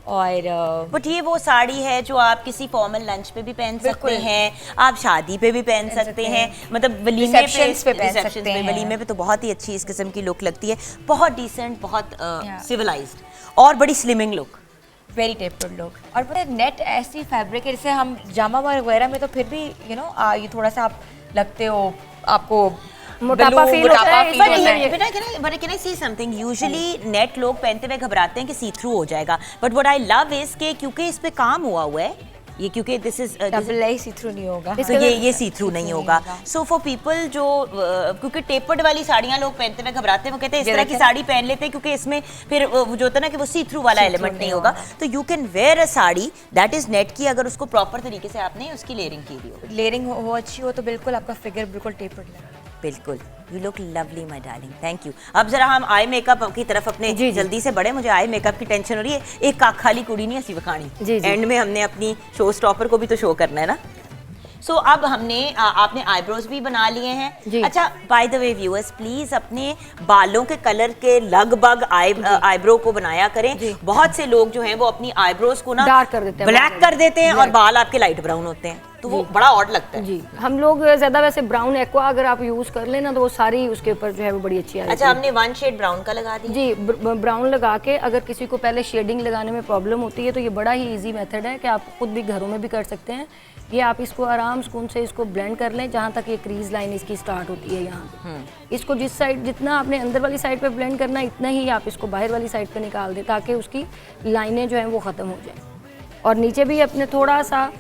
और बट ये वो साड़ी है जो आप किसी फॉर्मल लंच पे भी पहन सकते हैं, आप शादी पे भी पहन सकते हैं, मतलब वलीमे पे, वलीमे पे तो बहुत ही अच्छी इस किस्म की लुक लगती है, बहुत डिसेंट, बहुत सिविलाइज्ड और बड़ी slimming look, very tapered look. और पता है नेट ऐसी फैब्रिक है जैसे हम जामा वगैरह में तो फिर भी यू नो ये थोड़ा सा आप लगते हो, आपको मोटापा फील होता है। But can I say something? Usually net लोग पहनते हुए घबराते हैं कि सी थ्रू हो जाएगा, but what I love is के क्योंकि इस पे काम हुआ हुआ है ये, क्योंकि this is double I see through नहीं होगा, तो ये सी थ्रू नहीं होगा। सो फॉर पीपल जो क्योंकि टेपर्ड वाली साड़ियाँ लोग पहनते हुए घबराते हैं, वो कहते हैं इस तरह की साड़ी पहन लेते हैं क्योंकि इसमें फिर जो होता है ना कि वो सी थ्रू वाला एलिमेंट नहीं होगा। तो you can wear a sari that is net की, अगर उसको प्रॉपर तरीके से आपने उसकी लेयरिंग की हुई हो, लेयरिंग हो अच्छी हो तो बिल्कुल आपका फिगर बिल्कुल टेपर्ड लगे। बिल्कुल, you look lovely my darling, thank you. अब जरा हम आई मेकअप की तरफ अपने जल्दी से बढ़े, मुझे आई मेकअप की टेंशन हो रही है। एक काख खाली कुड़ी नहीं ऐसी बखानी, एंड में हमने अपनी शो स्टॉपर को भी तो शो करना है ना। सो अब हमने आपने आईब्रोज भी बना लिए हैं। अच्छा, by the way viewers, please अपने बालों के कलर के लगभग आईब्रो को बनाया करें। बहुत से लोग जो हैं वो अपनी आईब्रोज को ना डार्क कर देते हैं, ब्लैक कर देते हैं और बाल आपके लाइट ब्राउन होते हैं। तो वो बड़ा ऑड लगता है। जी, हम लोग ज़्यादा वैसे ब्राउन एक्वा अगर आप यूज़ कर लेना तो वो सारी उसके ऊपर जो है वो बड़ी अच्छी आ जाती है। अच्छा, हमने 1 शेड ब्राउन का लगा दी। जी, ब्राउन लगा के अगर किसी को पहले शेडिंग लगाने में प्रॉब्लम होती है तो ये बड़ा ही इजी मेथड है कि आप खुद भी घरों में भी कर सकते हैं। ये आप इसको आराम सुकून से इसको ब्लेंड कर लें जहाँ तक ये क्रीज लाइन इसकी स्टार्ट होती है यहाँ। इसको जिस साइड जितना आपने अंदर वाली साइड पे ब्लेंड करना है इतना ही आप इसको बाहर वाली साइड पे निकाल दें ताकि उसकी लाइनें जो हैं वो ख़त्म हो जाएं। और नीचे भी अपने थोड़ा सा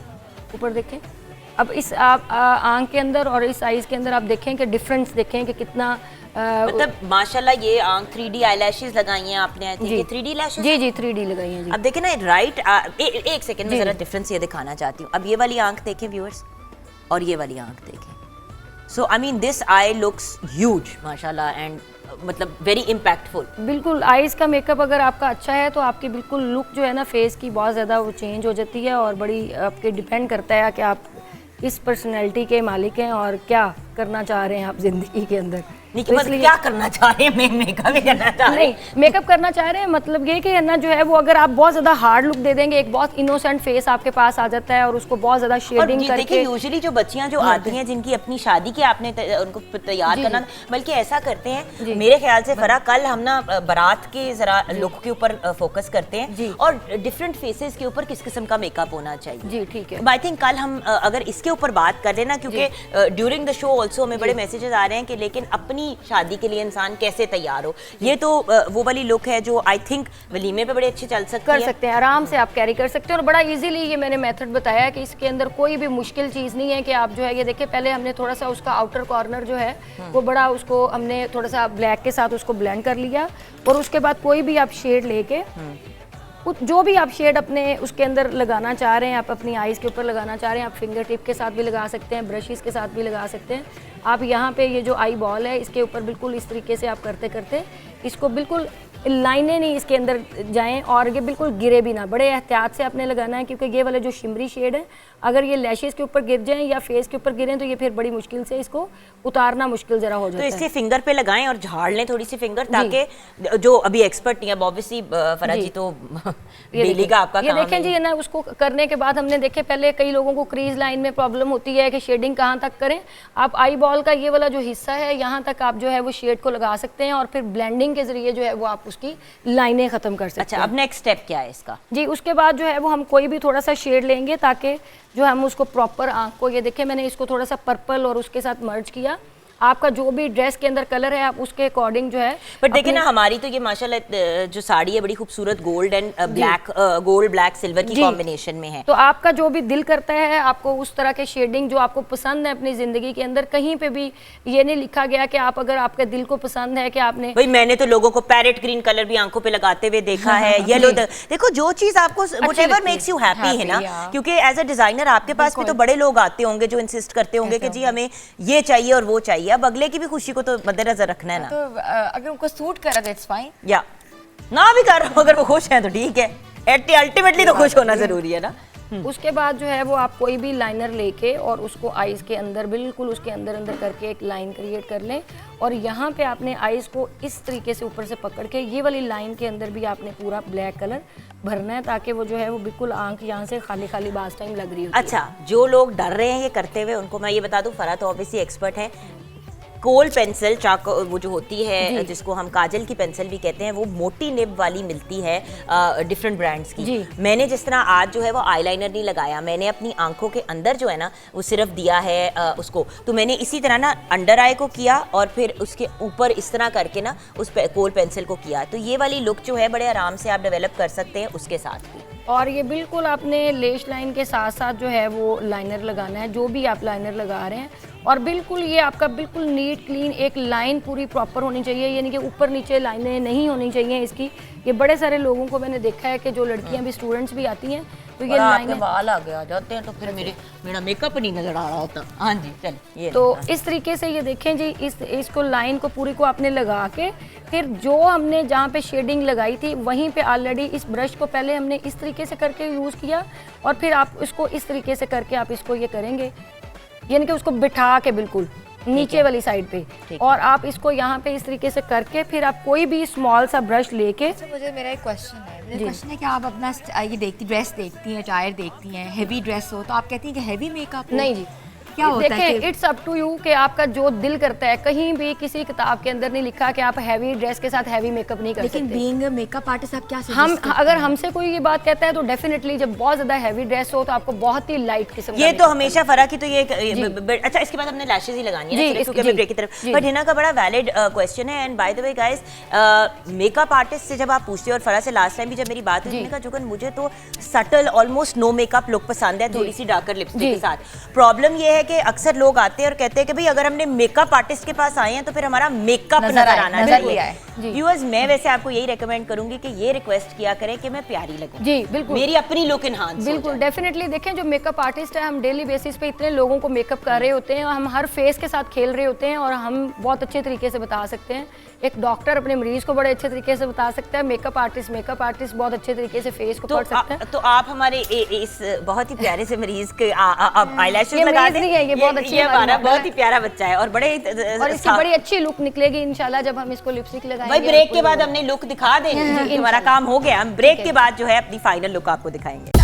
ऊपर देखें। अब इस आप आँख के अंदर और इस आईज के अंदर आप देखें कि डिफरेंस देखें कि कितना मतलब माशाल्लाह ये आंख 3D आईलैशेस लगाई हैं आपने, आई थिंक ये 3D लैशेस। जी जी 3D लगाई हैं जी। अब देखें ना राइट, एक सेकंड में जरा डिफरेंस ये दिखाना चाहती हूँ। अब ये वाली आंख देखें व्यूअर्स और ये वाली आंख देखें। So I mean this eye looks huge माशाल्लाह एंड मतलब वेरी इम्पैक्टफुल। बिल्कुल, आईज का मेकअप अगर आपका अच्छा है तो आपकी बिल्कुल लुक जो है ना फेस की बहुत ज़्यादा वो चेंज हो जाती है और बड़ी आपके डिपेंड करता है कि आप इस पर्सनैलिटी के मालिक हैं और क्या करना चाह रहे हैं आप ज़िंदगी के अंदर। नहीं तो मतलब क्या करना चाह रहे हैं, मैं मेकअप ही करना चाह रहे हैं। नहीं, मेकअप करना चाह रहे हैं मतलब ये कि ना जो है वो अगर आप बहुत ज़्यादा हार्ड लुक दे देंगे एक बहुत इनोसेंट फेस आपके पास आ जाता है और उसको बहुत ज़्यादा शेडिंग करके। देखिए यूजुअली जो बच्चियां जो आती हैं जिनकी अपनी शादी के आपने उनको तैयार करना, बल्कि ऐसा करते हैं मेरे ख्याल से फरा कल हम ना बारात के जरा लुक के ऊपर फोकस करते हैं और डिफरेंट फेसेस के ऊपर किस किस्म का मेकअप होना चाहिए। जी ठीक है, आई थिंक कल हम अगर इसके ऊपर बात कर लेना क्योंकि ड्यूरिंग द शो ऑल्सो हमें बड़े मैसेजेस आ रहे हैं कि लेकिन अपनी शादी के लिए इंसान कैसे तैयार हो। ये तो वो वाली लुक है जो आई थिंक वलीमे पे बड़े अच्छे चल सकते हैं, आराम से आप कैरी कर सकते हैं और बड़ा इजीली ये मैंने मेथड बताया कि इसके अंदर कोई भी मुश्किल चीज़ नहीं है कि आप जो है ये देखिए पहले हमने थोड़ा सा उसका आउटर कॉर्नर जो है वो बड़ा उसको हमने थोड़ा सा ब्लैक के साथ उसको ब्लेंड कर लिया और उसके बाद कोई भी आप शेड लेके जो भी आप शेड अपने उसके अंदर लगाना चाह रहे हैं, आप अपनी आईज के ऊपर लगाना चाह रहे हैं, आप फिंगर टिप के साथ भी लगा सकते हैं, ब्रशेस के साथ भी लगा सकते हैं। आप यहाँ पे ये जो आई बॉल है इसके ऊपर बिल्कुल इस तरीके से आप करते करते इसको बिल्कुल लाइनें नहीं इसके अंदर जाएं और ये बिल्कुल गिरे भी ना, बड़े एहतियात से आपने लगाना है क्योंकि ये वाले जो शिमरी शेड है अगर ये लैशेस के ऊपर गिर जाएं या फेस के ऊपर गिरें तो ये फिर बड़ी मुश्किल से इसको उतारना मुश्किल जरा हो जाता है। तो इसलिए फिंगर पे लगाएं और झाड़ लें थोड़ी सी फिंगर ताकि जो अभी एक्सपर्ट नहीं है ऑब्वियसली फरा जी तो डेली का आपका ये देखें जी ना उसको करने के बाद हमने देखे पहले कई लोगों को क्रीज लाइन में प्रॉब्लम होती है कि शेडिंग कहाँ तक करें। आप आई बॉल का ये वाला जो हिस्सा है यहाँ तक आप जो है वो शेड को लगा सकते हैं और फिर ब्लेंडिंग के जरिए जो है वो आप उसकी लाइनें खत्म कर सकते हैं। अच्छा, अब नेक्स्ट स्टेप क्या है इसका? जी उसके बाद जो है वो हम कोई भी थोड़ा सा शेड लेंगे ताकि जो हम उसको प्रॉपर आंख को, ये देखें मैंने इसको थोड़ा सा पर्पल और उसके साथ मर्ज किया। आपका जो भी ड्रेस के अंदर कलर है आप उसके अकॉर्डिंग जो है। बट देखिए ना हमारी तो ये माशाल्लाह जो साड़ी है बड़ी खूबसूरत gold and black, gold black silver की कॉम्बिनेशन में है। तो आपका जो भी दिल करता है आपको उस तरह के शेडिंग जो आपको पसंद है अपनी जिंदगी के अंदर, कहीं पे भी ये नहीं लिखा गया कि आप अगर आपके दिल को पसंद है कि आपने भाई मैंने तो लोगों को पैरेट ग्रीन कलर भी आंखों पे लगाते हुए देखा है, येलो देखो जो चीज आपको व्हाटएवर मेक्स यू हैप्पी है ना, क्योंकि एज अ डिजाइनर आपके पास भी तो बड़े लोग आते होंगे जो इंसिस्ट करते होंगे कि जी हमें ये चाहिए और वो चाहिए। अब अगले की भी खुशी को तो मद्देनजर रखना है ना। तो अगर उनको सूट करा तो इट्स फाइन, या ना भी कर अगर वो खुश हैं तो ठीक है, अल्टीमेटली तो खुश होना जरूरी है ना। उसके बाद जो है वो आप कोई भी लाइनर लेके और उसको आईज के अंदर बिल्कुल उसके अंदर अंदर करके एक लाइन क्रिएट कर लें और यहाँ पे आपने आईज को इस तरीके से ऊपर से पकड़ के ये वाली लाइन के अंदर भी आपने पूरा ब्लैक कलर भरना है ताकि वो जो है वो बिल्कुल आंख यहाँ से खाली खाली बास टाइम लग रही है। अच्छा, जो लोग डर रहे हैं ये करते हुए उनको मैं ये बता दूं, फरा तो ऑब्वियसली एक्सपर्ट है। कोल पेंसिल चाको वो जो होती है जिसको हम काजल की पेंसिल भी कहते हैं, वो मोटी निब वाली मिलती है डिफरेंट ब्रांड्स की। मैंने जिस तरह आज जो है वो आईलाइनर नहीं लगाया, मैंने अपनी आंखों के अंदर जो है ना वो सिर्फ दिया है उसको, तो मैंने इसी तरह ना अंडर आई को किया और फिर उसके ऊपर इस तरह करके ना उस कोल पेंसिल को किया। तो ये वाली लुक जो है बड़े आराम से आप डेवलप कर सकते हैं उसके साथ भी। और ये बिल्कुल आपने लेश लाइन के साथ साथ जो है वो लाइनर लगाना है, जो भी आप लाइनर लगा रहे हैं, और बिल्कुल ये आपका बिल्कुल नीट क्लीन एक लाइन पूरी प्रॉपर होनी चाहिए, यानी कि ऊपर नीचे लाइनें नहीं होनी चाहिए इसकी। ये बड़े सारे लोगों को मैंने देखा है कि जो लड़कियां भी स्टूडेंट्स भी आती हैं तो ये लाइनें बाल आगे आ जाते हैं तो फिर मेरा मेकअप नहीं नजर आ रहा होता। हाँ जी चल ये तो इस तरीके से ये देखें जी, इसको लाइन को पूरी को आपने लगा के फिर जो हमने जहाँ पे शेडिंग लगाई थी वहीं पे ऑलरेडी इस ब्रश को पहले हमने इस तरीके से करके यूज़ किया और फिर आप इसको इस तरीके से करके आप इसको ये करेंगे, यानी कि उसको बिठा के बिल्कुल नीचे वाली साइड पे, और आप इसको यहाँ पे इस तरीके से करके फिर आप कोई भी स्मॉल सा ब्रश लेके। मुझे मेरा एक क्वेश्चन है, क्वेश्चन है कि आप अपना ये देखती ड्रेस देखती हैं, अटायर देखती हैं, हेवी ड्रेस हो तो आप कहती हैं कि हेवी मेकअप नहीं जी, क्या होता है देखिए इट्स अप टू यू कि आपका जो दिल करता है। कहीं भी किसी किताब के अंदर नहीं लिखा कि आप हैवी ड्रेस के साथ हैवी मेकअप नहीं कर लेकिन सकते। बीइंग मेकअप आर्टिस्ट आप क्या हम अगर हमसे कोई ये बात कहता है तो डेफिनेटली जब बहुत ज्यादा हैवी ड्रेस हो तो आपको बहुत ही लाइट किस्म का ये तो makeup हमेशा फर्क ही तो ये अच्छा इसके बाद हमने लैशेस ही लगानी है जी, क्योंकि जी, ब्रेक की तरफ। जी। बट हिना का बड़ा वैलिड क्वेश्चन है and by the way guys makeup artist से जब आप पूछते हो और फरा से लास्ट टाइम भी जब मेरी बात हुई मैंने कहा जुगन मुझे तो subtle almost no makeup look पसंद है, थोड़ी सी डार्कर लिपस्टिक के साथ। प्रॉब्लम ये है कि अक्सर लोग आते हैं और कहते हैं कि भाई अगर हमने मेकअप आर्टिस्ट के पास आए हैं तो फिर हमारा मेकअप नजर आना चाहिए। व्यूअर्स मैं वैसे आपको यही रेकमेंड करूंगी कि ये रिक्वेस्ट किया करें कि मैं प्यारी लगूं। जी बिल्कुल, मेरी अपनी लुक इनहांस बिल्कुल डेफिनेटली। देखें जो मेकअप आर्टिस्ट है हम डेली बेसिस पे इतने लोगों को मेकअप कर रहे होते हैं और हम हर फेस के साथ खेल रहे होते हैं और हम बहुत अच्छे तरीके से बता सकते हैं। एक डॉक्टर अपने मरीज को बड़े अच्छे तरीके से बता सकता है, मेकअप आर्टिस्ट बहुत अच्छे तरीके से फेस को पढ़ सकते हैं। तो आप हमारे इस बहुत ही प्यारे से मरीज के आईलैशेस लगा दें। ये बहुत अच्छी ये हमारा बहुत ही प्यारा बच्चा है और बड़े और इसकी बड़ी अच्छी लुक निकलेगी इंशाल्लाह जब हम इसको लिपस्टिक लगाएंगे। भाई ब्रेक के बाद हमने लुक दिखा देंगे, हमारा काम हो गया। हम ब्रेक के बाद जो है अपनी फाइनल लुक आपको दिखाएंगे।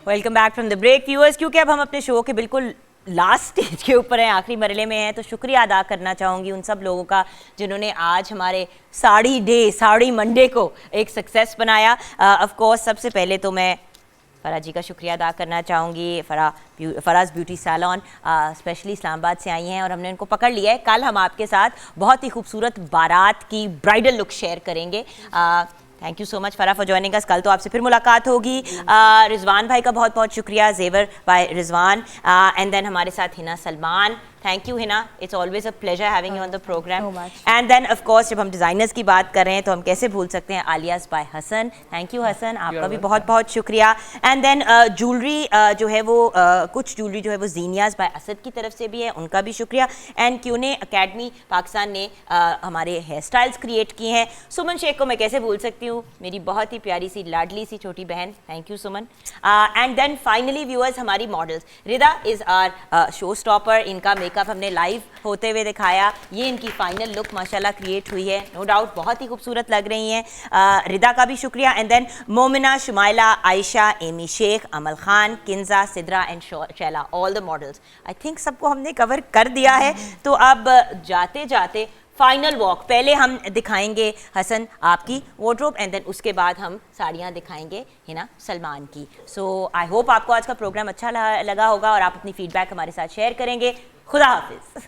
Welcome back from the break viewers. क्योंकि अब हम अपने शो के बिल्कुल लास्ट स्टेज के ऊपर हैं, आखिरी मरले में हैं, तो शुक्रिया अदा करना चाहूँगी उन सब लोगों का जिन्होंने आज हमारे साड़ी डे, साड़ी मंडे को एक सक्सेस बनाया। ऑफ कोर्स सबसे पहले तो मैं फ़रा जी का शुक्रिया अदा करना चाहूँगी। Faraz beauty salon specially Islamabad से आई हैं और हमने उनको पकड़ लिया है। कल हम आपके साथ बहुत ही खूबसूरत बारात की ब्राइडल लुक शेयर करेंगे। Thank you so much फ़रा for joining us. कल तो आपसे फिर मुलाकात होगी। रिजवान भाई का बहुत बहुत शुक्रिया, जेवर बाय रिजवान। एंड देन हमारे साथ Hina Salman, thank you Hina, it's always a pleasure having you on the program. And then of course जब हम डिज़ाइनर्स की बात कर रहे हैं तो हम कैसे भूल सकते हैं Aliya's by Hasan. Thank you Hasan, आपका भी बहुत बहुत शुक्रिया। एंड देन ज्वेलरी जो है वो कुछ ज्वेलरी जो है वो जीनियाज बाय असद की तरफ से भी है, उनका भी शुक्रिया। एंड क्यूने अकेडमी पाकिस्तान ने हमारे हेयर स्टाइल्स क्रिएट किए हैं। सुमन शेख को मैं कैसे भूल सकती हूँ, मेरी बहुत ही प्यारी सी लाडली सी छोटी बहन, thank you Suman. And then finally viewers हमारी models, Rida is our show stopper. इनका मेकअप हमने लाइव होते हुए दिखाया, ये इनकी फाइनल लुक माशाल्लाह क्रिएट हुई है, नो डाउट बहुत ही खूबसूरत लग रही हैं। रिदा का भी शुक्रिया। And then Momina, Shumaila, Ayesha, Amy Sheikh, Amal Khan, Kinza, Sidra and Shaila, all the models. I think सबको हमने कवर कर दिया है। तो अब जाते जाते फाइनल वॉक, पहले हम दिखाएंगे हसन आपकी वार्डरोब एंड देन उसके बाद हम साड़ियाँ दिखाएंगे हिना सलमान की। सो आई होप आपको आज का प्रोग्राम अच्छा लगा होगा और आप अपनी फीडबैक हमारे साथ शेयर करेंगे। खुदा हाफिज़।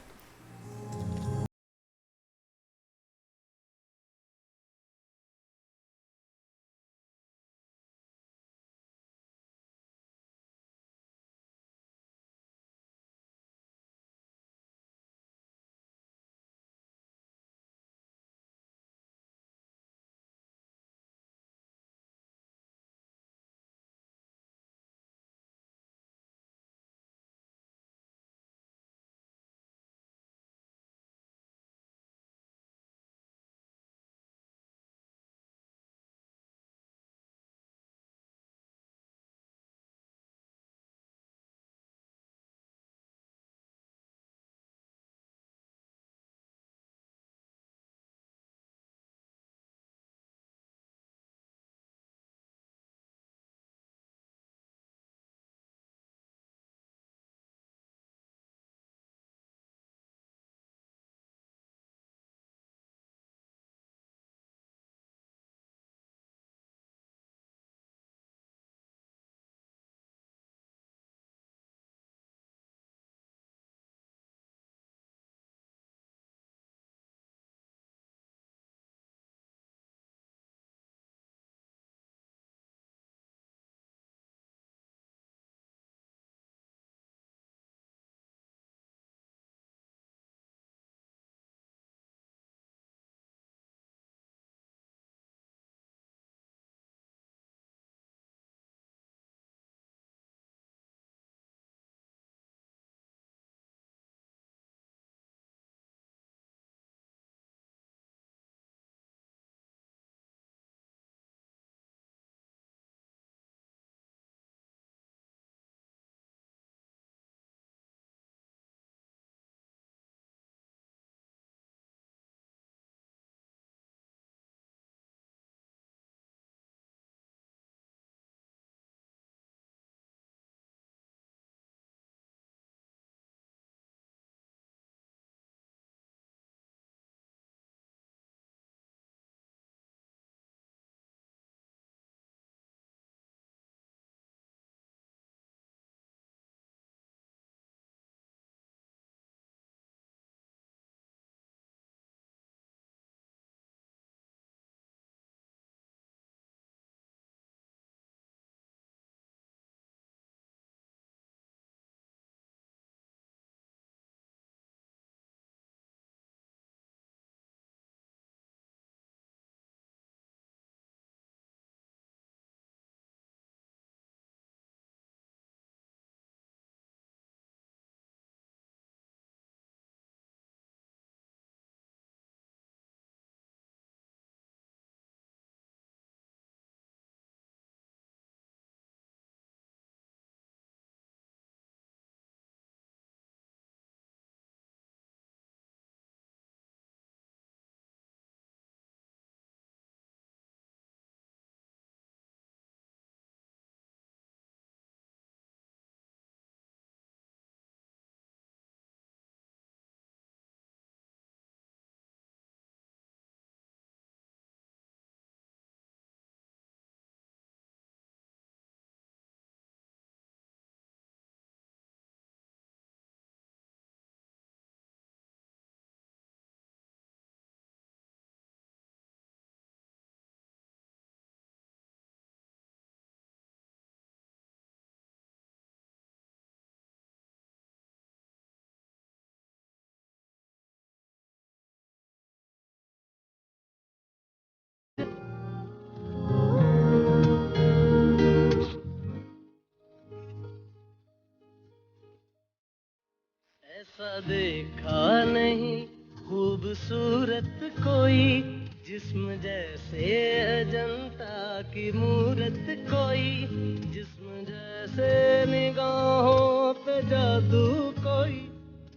सा देखा नहीं खूबसूरत कोई, जिस्म जैसे अजंता की मूरत कोई, जिस्म जैसे निगाहों पे जादू कोई,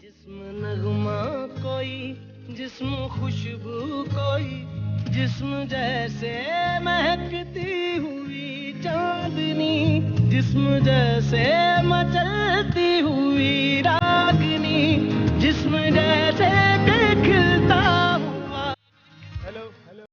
जिस्म नगमा कोई, जिस्म खुशबू कोई, जिस्म जैसे महकती हुई चांदनी, जिस्म जैसे मचलती हुई